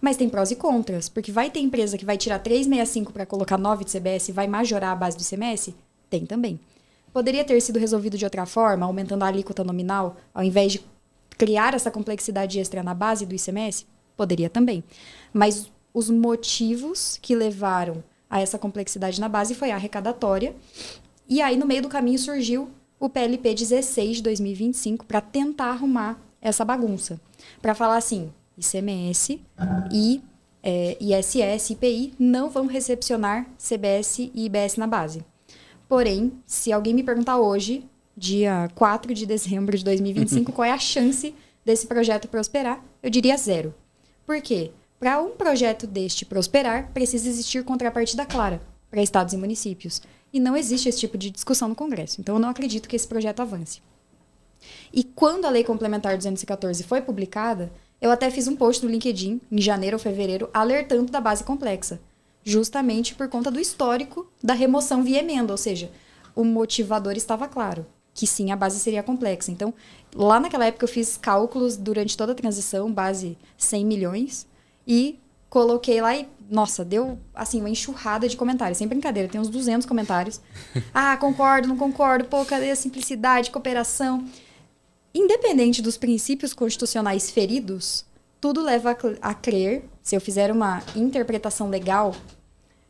Mas tem prós e contras, porque vai ter empresa que vai tirar 3,65 para colocar 9 de CBS e vai majorar a base do ICMS? Tem também. Poderia ter sido resolvido de outra forma, aumentando a alíquota nominal, ao invés de criar essa complexidade extra na base do ICMS? Poderia também. Mas os motivos que levaram a essa complexidade na base foi a arrecadatória. E aí, no meio do caminho, surgiu o PLP 16 de 2025 para tentar arrumar essa bagunça. Para falar assim, ICMS e ISS, IPI não vão recepcionar CBS e IBS na base. Porém, se alguém me perguntar hoje, dia 4 de dezembro de 2025, qual é a chance desse projeto prosperar? Eu diria 0. Por quê? Para um projeto deste prosperar, precisa existir contrapartida clara para estados e municípios. E não existe esse tipo de discussão no Congresso. Então, eu não acredito que esse projeto avance. E quando a Lei Complementar 214 foi publicada, eu até fiz um post no LinkedIn, em janeiro ou fevereiro, alertando da base complexa. Justamente por conta do histórico da remoção via emenda. Ou seja, o motivador estava claro, que sim, a base seria complexa. Então, lá naquela época eu fiz cálculos durante toda a transição, base 100 milhões, e coloquei lá e, nossa, deu, assim, uma enxurrada de comentários. Sem brincadeira, tem uns 200 comentários. Ah, concordo, não concordo, pô, cadê a simplicidade, cooperação? Independente dos princípios constitucionais feridos, tudo leva a crer, se eu fizer uma interpretação legal,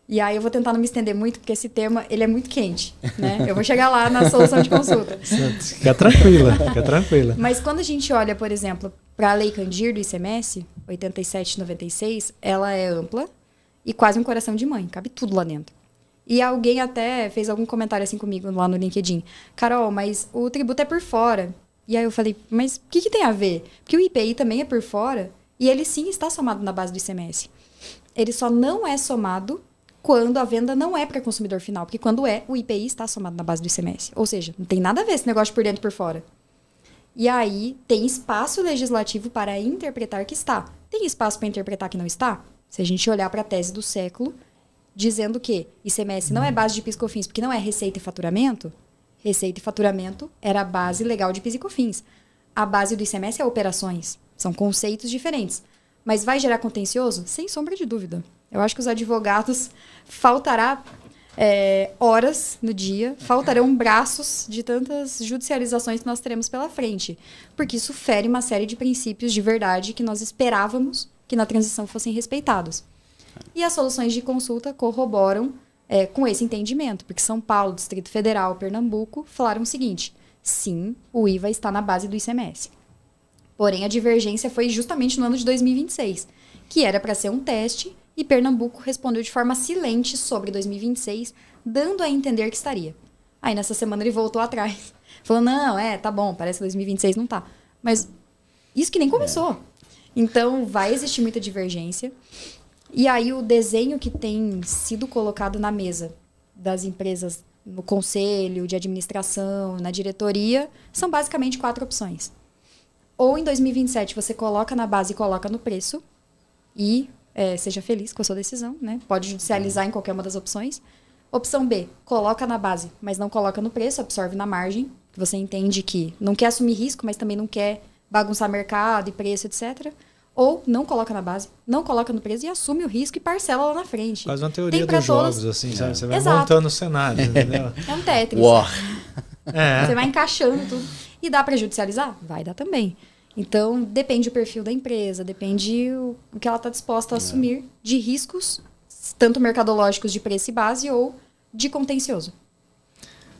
e aí eu vou tentar não me estender muito, porque esse tema, ele é muito quente, né? Eu vou chegar lá na solução de consulta. Fica tranquila, fica tranquila. Mas quando a gente olha, por exemplo, para a Lei Candir do ICMS, 87/96, ela é ampla e quase um coração de mãe, cabe tudo lá dentro. E alguém até fez algum comentário assim comigo lá no LinkedIn. Carol, mas o tributo é por fora. E aí eu falei, mas o que tem a ver? Porque o IPI também é por fora e ele sim está somado na base do ICMS. Ele só não é somado quando a venda não é para consumidor final, porque quando é, o IPI está somado na base do ICMS. Ou seja, não tem nada a ver esse negócio por dentro e por fora. E aí tem espaço legislativo para interpretar que está. Tem espaço para interpretar que não está? Se a gente olhar para a tese do século, dizendo que ICMS não é base de PIS e COFINS, porque não é receita e faturamento, receita e faturamento era a base legal de PIS e COFINS. A base do ICMS é operações. São conceitos diferentes. Mas vai gerar contencioso? Sem sombra de dúvida. Eu acho que os advogados faltará horas no dia, faltarão braços de tantas judicializações que nós teremos pela frente. Porque isso fere uma série de princípios de verdade que nós esperávamos que na transição fossem respeitados. E as soluções de consulta corroboram com esse entendimento, porque São Paulo, Distrito Federal, Pernambuco falaram o seguinte: sim, o IVA está na base do ICMS. Porém, a divergência foi justamente no ano de 2026, que era para ser um teste, e Pernambuco respondeu de forma silente sobre 2026, dando a entender que estaria. Aí, nessa semana, ele voltou atrás. Falou, não, tá bom, parece que 2026 não tá. Mas isso que nem começou. Então, vai existir muita divergência. E aí, o desenho que tem sido colocado na mesa das empresas, no conselho de administração, na diretoria, são basicamente 4 opções. Ou em 2027 você coloca na base e coloca no preço e seja feliz com a sua decisão, né? Pode judicializar em qualquer uma das opções. Opção B, coloca na base, mas não coloca no preço, absorve na margem. Você entende que não quer assumir risco, mas também não quer bagunçar mercado e preço, etc. Ou não coloca na base, não coloca no preço e assume o risco e parcela lá na frente. Quase uma teoria dos jogos, assim, sabe? Você vai Exato. montando o cenário, entendeu? É um Tetris. Você vai encaixando tudo. E dá para judicializar? Vai dar também. Então, depende do perfil da empresa, depende o que ela está disposta a assumir de riscos, tanto mercadológicos de preço e base ou de contencioso.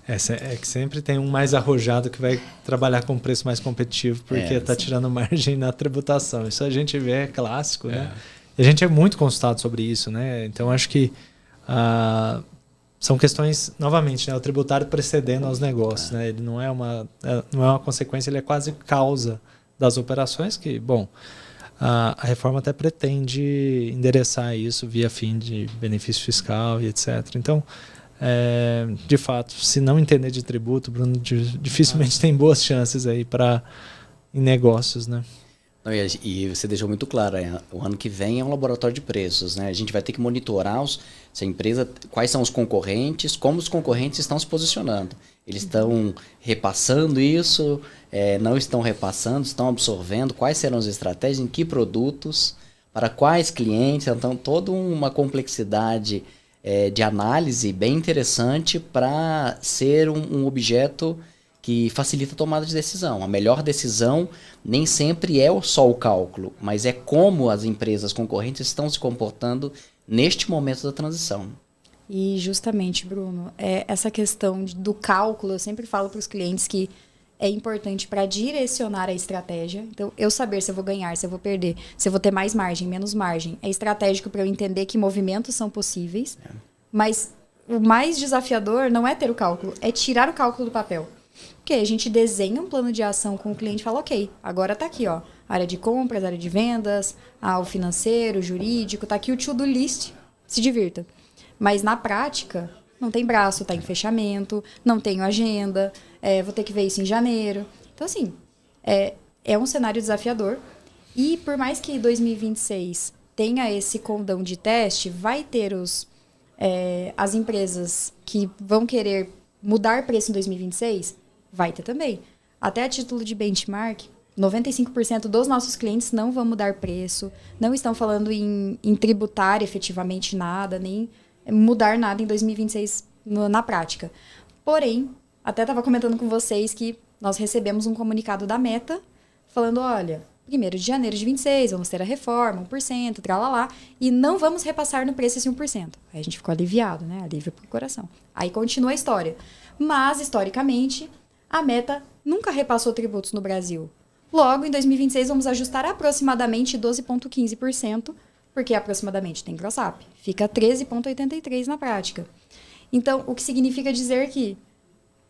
É que sempre tem um mais arrojado que vai trabalhar com um preço mais competitivo porque está tirando margem na tributação. Isso a gente vê, é clássico, né? E a gente é muito consultado sobre isso, né? Então, acho que são questões, novamente, né? O tributário precedendo aos negócios, né? Ele não é uma consequência, ele é quase causa das operações que, bom, a reforma até pretende endereçar isso via fim de benefício fiscal e etc. Então, de fato, se não entender de tributo, Bruno, dificilmente tem boas chances aí em negócios, né? Não, e você deixou muito claro, o ano que vem é um laboratório de preços, né? A gente vai ter que monitorar se a empresa, quais são os concorrentes, como os concorrentes estão se posicionando. Eles estão repassando isso, não estão repassando, estão absorvendo, quais serão as estratégias, em que produtos, para quais clientes. Então, toda uma complexidade de análise bem interessante para ser um objeto que facilita a tomada de decisão. A melhor decisão nem sempre é só o cálculo, mas é como as empresas concorrentes estão se comportando neste momento da transição. E justamente, Bruno, essa questão do cálculo, eu sempre falo para os clientes que é importante para direcionar a estratégia. Então, eu saber se eu vou ganhar, se eu vou perder, se eu vou ter mais margem, menos margem, é estratégico para eu entender que movimentos são possíveis. Mas o mais desafiador não é ter o cálculo, é tirar o cálculo do papel. Ok, a gente desenha um plano de ação com o cliente e fala, ok, agora tá aqui, ó, área de compras, área de vendas, o financeiro, o jurídico, tá aqui o to-do list, se divirta. Mas na prática, não tem braço, tá em fechamento, não tenho agenda, vou ter que ver isso em janeiro. Então, assim, é um cenário desafiador. E por mais que 2026 tenha esse condão de teste, vai ter as empresas que vão querer mudar preço em 2026? Vai ter também. Até a título de benchmark, 95% dos nossos clientes não vão mudar preço, não estão falando em tributar efetivamente nada, nem mudar nada em 2026 na prática. Porém, até estava comentando com vocês que nós recebemos um comunicado da Meta falando, olha, 1º de janeiro de 26, vamos ter a reforma, 1%, tralalá, e não vamos repassar no preço esse 1%. Aí a gente ficou aliviado, né? Alívio pro coração. Aí continua a história. Mas, historicamente, a Meta nunca repassou tributos no Brasil. Logo, em 2026, vamos ajustar aproximadamente 12,15%, porque aproximadamente tem gross-up. Fica 13,83% na prática. Então, o que significa dizer que,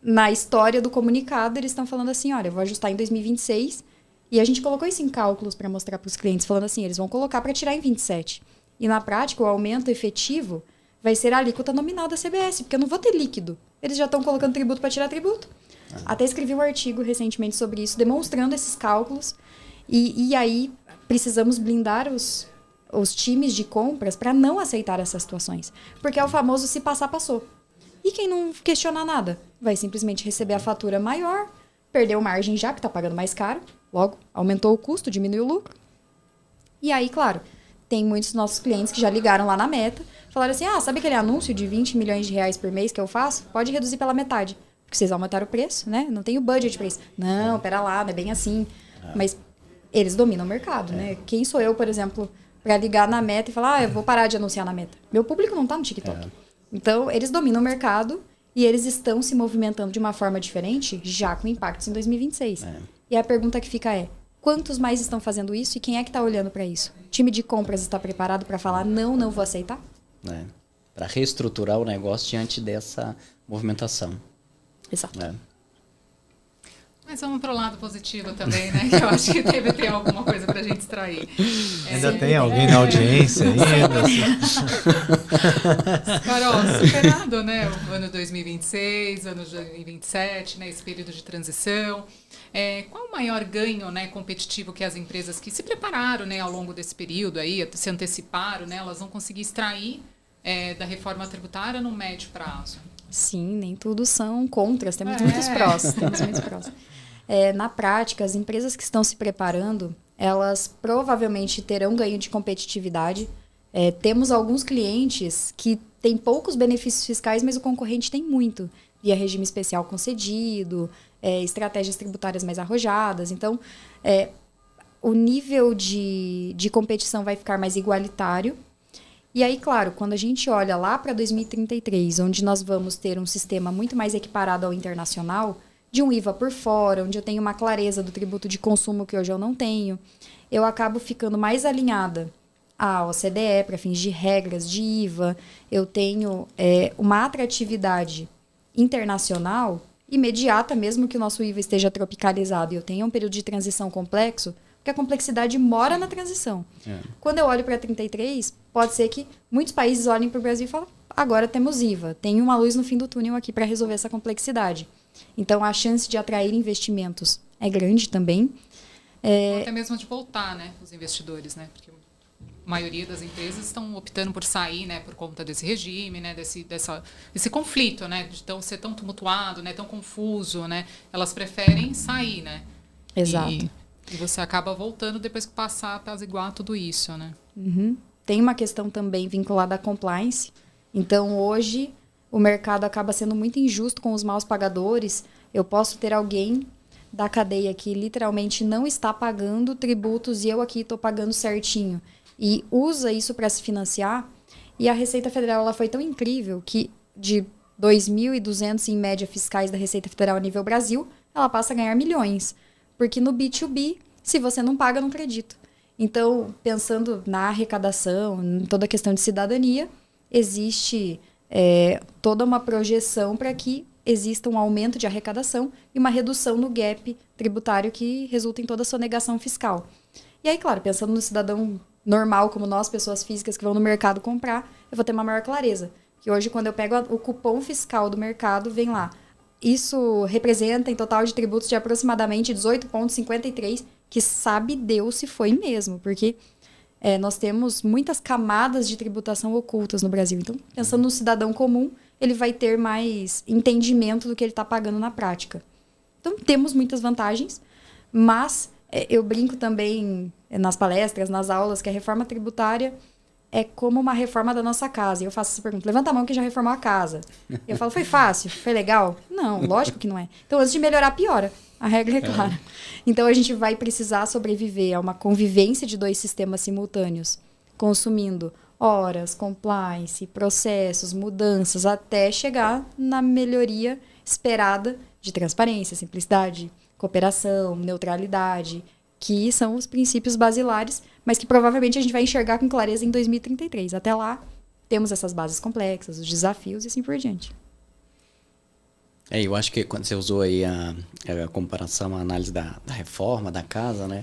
na história do comunicado, eles estão falando assim, olha, eu vou ajustar em 2026, e a gente colocou isso em cálculos para mostrar para os clientes, falando assim, eles vão colocar para tirar em 27. E na prática, o aumento efetivo vai ser a alíquota nominal da CBS, porque eu não vou ter líquido. Eles já estão colocando tributo para tirar tributo. Até escrevi um artigo recentemente sobre isso, demonstrando esses cálculos. E aí, precisamos blindar os times de compras para não aceitar essas situações. Porque é o famoso se passar, passou. E quem não questionar nada vai simplesmente receber a fatura maior, perdeu margem já, que está pagando mais caro. Logo, aumentou o custo, diminuiu o lucro. E aí, claro, tem muitos nossos clientes que já ligaram lá na Meta, falaram assim, sabe aquele anúncio de 20 milhões de reais por mês que eu faço? Pode reduzir pela metade. Porque vocês aumentaram o preço, né? Não tem o budget para isso. Não, pera lá, não é bem assim. Mas eles dominam o mercado, né? Quem sou eu, por exemplo, para ligar na Meta e falar, eu vou parar de anunciar na Meta? Meu público não tá no TikTok. Então, eles dominam o mercado e eles estão se movimentando de uma forma diferente, já com impactos em 2026. E a pergunta que fica é, quantos mais estão fazendo isso e quem é que está olhando para isso? O time de compras está preparado para falar, não vou aceitar? Para reestruturar o negócio diante dessa movimentação. Exato. Mas vamos para o lado positivo também, né? Que eu acho que deve ter alguma coisa para a gente extrair. Ainda tem alguém na audiência ainda? Carol, superado, né? O ano 2026, ano 2027, né? Esse período de transição. Qual o maior ganho, né, competitivo que as empresas que se prepararam, né, ao longo desse período aí, se anteciparam, né? Elas vão conseguir extrair da reforma tributária no médio prazo? Sim, nem tudo são contras, temos muitos prós. Na prática, as empresas que estão se preparando, elas provavelmente terão ganho de competitividade. Temos alguns clientes que têm poucos benefícios fiscais, mas o concorrente tem muito, via regime especial concedido, estratégias tributárias mais arrojadas. Então, o nível de competição vai ficar mais igualitário. E aí, claro, quando a gente olha lá para 2033, onde nós vamos ter um sistema muito mais equiparado ao internacional, de um IVA por fora, onde eu tenho uma clareza do tributo de consumo que hoje eu não tenho, eu acabo ficando mais alinhada à OCDE para fins de regras de IVA, eu tenho uma atratividade internacional imediata, mesmo que o nosso IVA esteja tropicalizado e eu tenha um período de transição complexo, porque a complexidade mora na transição. Quando eu olho para 33, pode ser que muitos países olhem para o Brasil e falem, agora temos IVA, tem uma luz no fim do túnel aqui para resolver essa complexidade. Então, a chance de atrair investimentos é grande também. Até mesmo de voltar, né, os investidores, né? Porque a maioria das empresas estão optando por sair, né, por conta desse regime, né, desse conflito, né, de ser tão tumultuado, né, tão confuso, né? Elas preferem sair, né? Exato. E você acaba voltando depois que passar a apaziguar tudo isso, né? Tem uma questão também vinculada à compliance. Então, hoje, o mercado acaba sendo muito injusto com os maus pagadores. Eu posso ter alguém da cadeia que literalmente não está pagando tributos e eu aqui estou pagando certinho. E usa isso para se financiar. E a Receita Federal ela foi tão incrível que de 2.200 em média fiscais da Receita Federal a nível Brasil, ela passa a ganhar milhões. Porque no B2B, se você não paga, não acredito. Então, pensando na arrecadação, em toda a questão de cidadania, existe toda uma projeção para que exista um aumento de arrecadação e uma redução no gap tributário que resulta em toda a sonegação fiscal. E aí, claro, pensando no cidadão normal, como nós, pessoas físicas que vão no mercado comprar, eu vou ter uma maior clareza. Que hoje, quando eu pego o cupom fiscal do mercado, vem lá. Isso representa em total de tributos de aproximadamente 18,53, que sabe Deus se foi mesmo, porque nós temos muitas camadas de tributação ocultas no Brasil. Então, pensando no cidadão comum, ele vai ter mais entendimento do que ele está pagando na prática. Então, temos muitas vantagens, mas eu brinco também nas palestras, nas aulas, que a reforma tributária é como uma reforma da nossa casa. E eu faço essa pergunta, levanta a mão quem já reformou a casa. Eu falo, foi fácil? Foi legal? Não, lógico que não é. Então, antes de melhorar, piora. A regra é clara. Então, a gente vai precisar sobreviver a uma convivência de 2 sistemas simultâneos, consumindo horas, compliance, processos, mudanças, até chegar na melhoria esperada de transparência, simplicidade, cooperação, neutralidade, que são os princípios basilares, mas que provavelmente a gente vai enxergar com clareza em 2033. Até lá, temos essas bases complexas, os desafios e assim por diante. Eu acho que quando você usou aí a comparação, a análise da reforma da casa, né?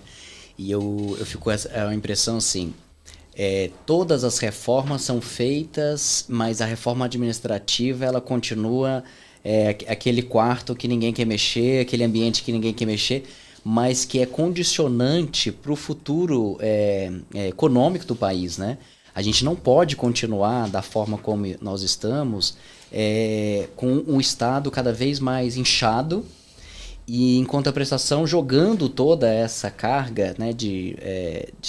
E eu fico com a impressão assim, todas as reformas são feitas, mas a reforma administrativa, ela continua aquele quarto que ninguém quer mexer, aquele ambiente que ninguém quer mexer, mas que é condicionante para o futuro econômico do país, né? A gente não pode continuar da forma como nós estamos, com um Estado cada vez mais inchado e, em contraprestação, jogando toda essa carga, né, de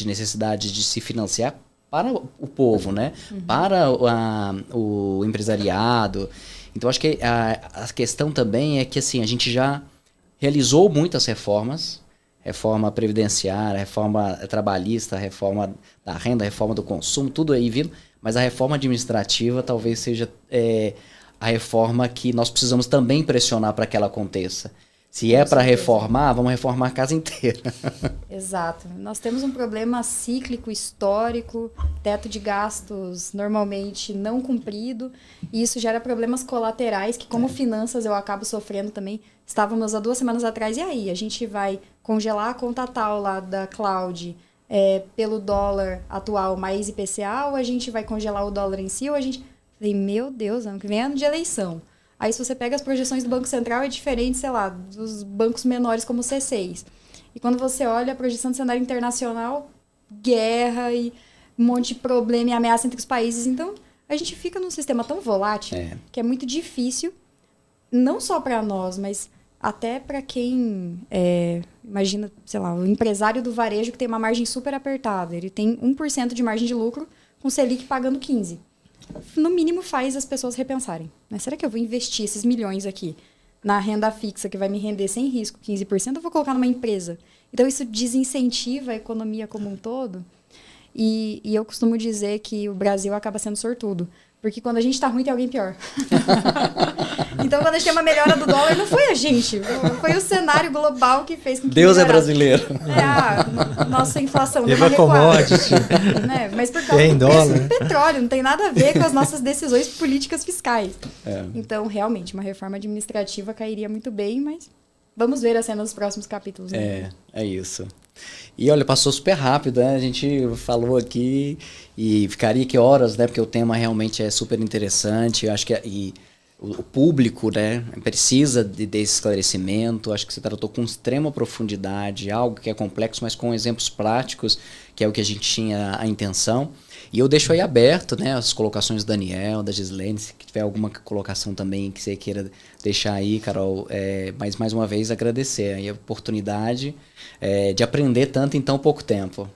necessidade de se financiar para o povo, né? Para o empresariado. Então, acho que a questão também é que assim, a gente já realizou muitas reformas, reforma previdenciária, reforma trabalhista, reforma da renda, reforma do consumo, tudo aí vindo, mas a reforma administrativa talvez seja a reforma que nós precisamos também pressionar para que ela aconteça. Se é para reformar, vamos reformar a casa inteira. Exato. Nós temos um problema cíclico, histórico, teto de gastos normalmente não cumprido, e isso gera problemas colaterais que, como finanças, eu acabo sofrendo também. Estávamos há 2 semanas atrás, e aí? A gente vai congelar a conta tal lá da Cloud pelo dólar atual mais IPCA, ou a gente vai congelar o dólar em si, ou a gente... Falei, meu Deus, ano que vem é ano de eleição. Aí, se você pega as projeções do Banco Central, é diferente, sei lá, dos bancos menores como o C6. E quando você olha a projeção do cenário internacional, guerra e um monte de problema e ameaça entre os países. Então, a gente fica num sistema tão volátil que é muito difícil, não só para nós, mas até para quem, imagina, sei lá, o empresário do varejo que tem uma margem super apertada. Ele tem 1% de margem de lucro com o Selic pagando 15%. No mínimo faz as pessoas repensarem. Né? Será que eu vou investir esses milhões aqui na renda fixa que vai me render sem risco 15%? Eu vou colocar numa empresa. Então isso desincentiva a economia como um todo. E eu costumo dizer que o Brasil acaba sendo sortudo. Porque quando a gente tá ruim, tem alguém pior. Então, quando a gente tem uma melhora do dólar, não foi a gente. Foi o cenário global que fez com que Deus melhorasse. É brasileiro. Nossa inflação. Teve a commodity. Né? Mas por causa do preço do petróleo. Não tem nada a ver com as nossas decisões políticas fiscais. Então, realmente, uma reforma administrativa cairia muito bem, mas vamos ver a cena dos próximos capítulos. Né? É isso. E olha, passou super rápido, né? A gente falou aqui e ficaria aqui horas, né? Porque o tema realmente é super interessante. Eu acho que o público, né, precisa desse esclarecimento. Acho que você tratou com extrema profundidade, algo que é complexo, mas com exemplos práticos, que é o que a gente tinha a intenção. E eu deixo aí aberto, né, as colocações do Daniel, da Gislene, se tiver alguma colocação também que você queira deixar aí, Carol. Mas, mais uma vez, agradecer aí a oportunidade de aprender tanto em tão pouco tempo.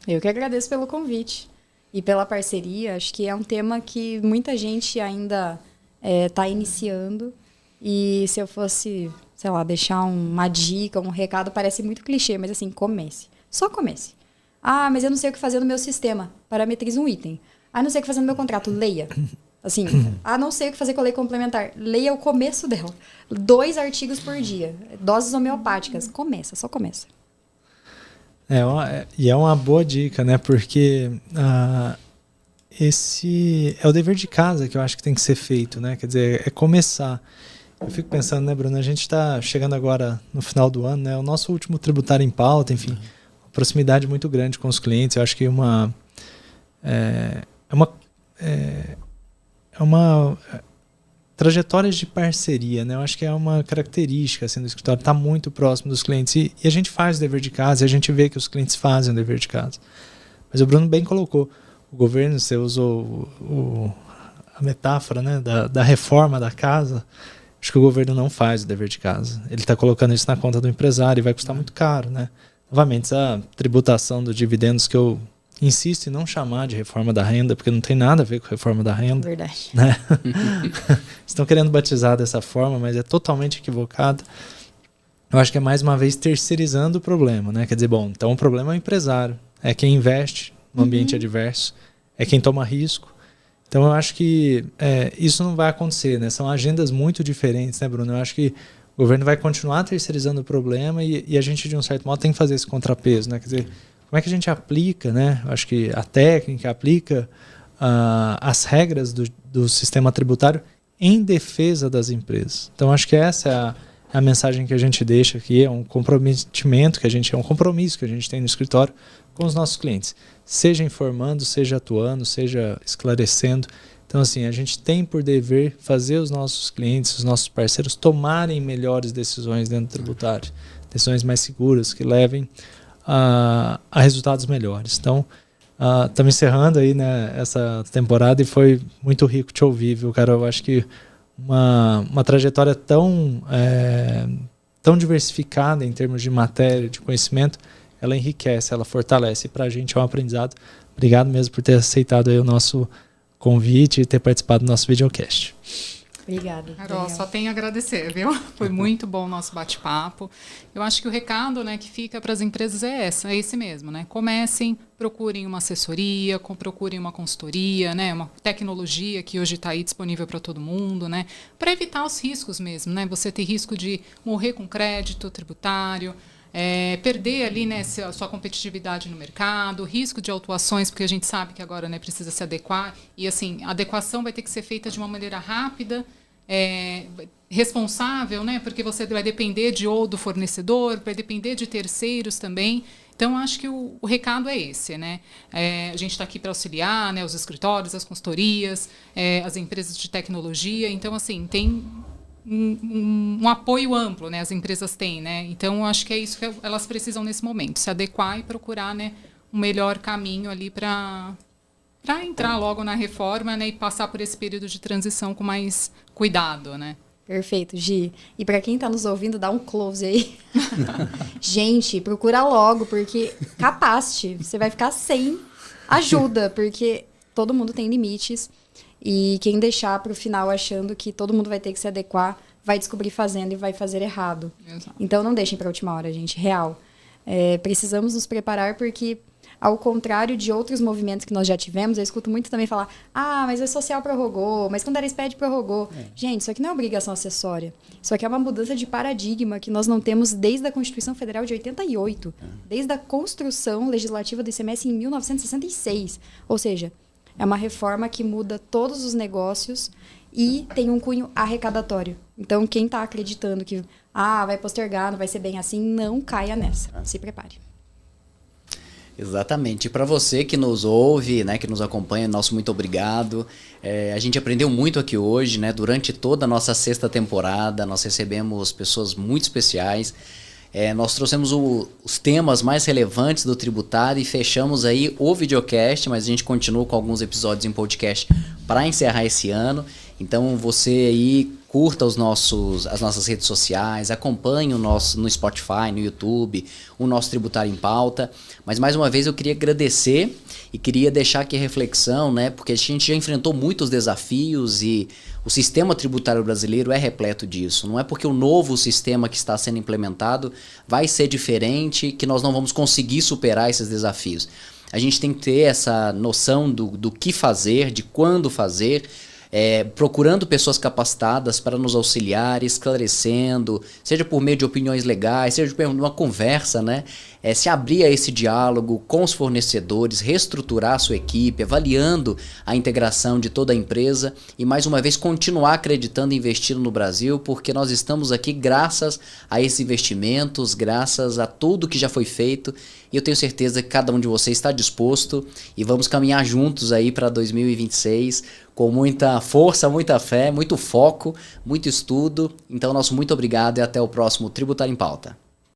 Eu que agradeço pelo convite e pela parceria. Acho que é um tema que muita gente ainda está iniciando. E se eu fosse, sei lá, deixar uma dica, um recado, parece muito clichê, mas assim, comece. Só comece. Ah, mas eu não sei o que fazer no meu sistema. Parametrize um item. Ah, não sei o que fazer no meu contrato. Leia. Assim, não sei o que fazer com a lei complementar. Leia o começo dela. 2 artigos por dia. Doses homeopáticas. Começa, só começa. E é uma boa dica, né? Porque esse é o dever de casa que eu acho que tem que ser feito, né? Quer dizer, é começar. Eu fico pensando, né, Bruno? A gente está chegando agora no final do ano, né? O nosso último tributário em pauta, enfim, uma proximidade muito grande com os clientes. Eu acho que é uma trajetória de parceria, né? Eu acho que é uma característica assim, do escritório, estar muito próximo dos clientes. E a gente faz o dever de casa, e a gente vê que os clientes fazem o dever de casa. Mas o Bruno bem colocou. O governo, você usou a metáfora, né, da reforma da casa. Acho que o governo não faz o dever de casa. Ele está colocando isso na conta do empresário e vai custar muito caro, né? Novamente, essa tributação dos dividendos que eu insisto em não chamar de reforma da renda, porque não tem nada a ver com reforma da renda. Verdade. Né? Estão querendo batizar dessa forma, mas é totalmente equivocado. Eu acho que é mais uma vez terceirizando o problema, né? Quer dizer, bom, então o problema é o empresário, é quem investe no ambiente adverso, é quem toma risco. Então eu acho que isso não vai acontecer, né? São agendas muito diferentes, né, Bruno? Eu acho que o governo vai continuar terceirizando o problema e a gente, de um certo modo, tem que fazer esse contrapeso, né? Quer dizer, como é que a gente aplica, né? Eu acho que a técnica aplica as regras do sistema tributário em defesa das empresas. Então acho que essa é a mensagem que a gente deixa aqui, é um comprometimento é um compromisso que a gente tem no escritório com os nossos clientes, seja informando, seja atuando, seja esclarecendo. Então, assim, a gente tem por dever fazer os nossos clientes, os nossos parceiros tomarem melhores decisões dentro do tributário, decisões mais seguras, que levem a resultados melhores. Então, estamos encerrando aí, né, essa temporada e foi muito rico te ouvir, viu, Carol? Eu acho que uma trajetória tão diversificada em termos de matéria, de conhecimento, ela enriquece, ela fortalece. E para a gente é um aprendizado. Obrigado mesmo por ter aceitado aí o nosso convite e ter participado do nosso videocast. Obrigada. Carol, só tenho a agradecer, viu? Foi muito bom o nosso bate-papo. Eu acho que o recado, né, que fica para as empresas é esse mesmo, né? Comecem, procurem uma assessoria, procurem uma consultoria, né? Uma tecnologia que hoje está aí disponível para todo mundo, né? Para evitar os riscos mesmo, né? Você ter risco de morrer com crédito tributário, perder ali, né, a sua competitividade no mercado, risco de autuações, porque a gente sabe que agora, né, precisa se adequar. E assim, a adequação vai ter que ser feita de uma maneira rápida, responsável, né, porque você vai depender do fornecedor, vai depender de terceiros também. Então, acho que o recado é esse, né? A gente está aqui para auxiliar, né, os escritórios, as consultorias, as empresas de tecnologia. Então, assim, tem um apoio amplo, né, as empresas têm, né? Então acho que é isso que elas precisam nesse momento, se adequar e procurar, né, um melhor caminho ali para entrar logo na reforma, né, e passar por esse período de transição com mais cuidado, né? Perfeito, Gi. E para quem está nos ouvindo, dá um close aí. Gente, procura logo, porque capaste, você vai ficar sem ajuda, porque todo mundo tem limites. E quem deixar para o final achando que todo mundo vai ter que se adequar, vai descobrir fazendo e vai fazer errado. Exato. Então, não deixem para a última hora, gente. Real. Precisamos nos preparar porque, ao contrário de outros movimentos que nós já tivemos, eu escuto muito também falar, mas o social prorrogou, mas quando era SPED prorrogou. Gente, isso aqui não é obrigação acessória. Isso aqui é uma mudança de paradigma que nós não temos desde a Constituição Federal de 88, desde a construção legislativa do ICMS em 1966. Ou seja, é uma reforma que muda todos os negócios e tem um cunho arrecadatório. Então, quem está acreditando que vai postergar, não vai ser bem assim, não caia nessa. Se prepare. Exatamente. E para você que nos ouve, né, que nos acompanha, nosso muito obrigado. A gente aprendeu muito aqui hoje, né? Durante toda a nossa sexta temporada, nós recebemos pessoas muito especiais. Nós trouxemos os temas mais relevantes do tributário e fechamos aí o videocast, mas a gente continua com alguns episódios em podcast para encerrar esse ano. Então você aí curta as nossas redes sociais, acompanhe no Spotify, no YouTube, o nosso Tributário em Pauta. Mas mais uma vez eu queria agradecer e queria deixar aqui a reflexão, né? Porque a gente já enfrentou muitos desafios e o sistema tributário brasileiro é repleto disso. Não é porque o novo sistema que está sendo implementado vai ser diferente que nós não vamos conseguir superar esses desafios. A gente tem que ter essa noção do que fazer, de quando fazer, procurando pessoas capacitadas para nos auxiliar, esclarecendo, seja por meio de opiniões legais, seja por meio de uma conversa, né? se abrir a esse diálogo com os fornecedores, reestruturar a sua equipe, avaliando a integração de toda a empresa e mais uma vez continuar acreditando e investindo no Brasil, porque nós estamos aqui graças a esses investimentos, graças a tudo que já foi feito, e eu tenho certeza que cada um de vocês está disposto e vamos caminhar juntos aí para 2026 com muita força, muita fé, muito foco, muito estudo. Então, nosso muito obrigado e até o próximo Tributário em Pauta.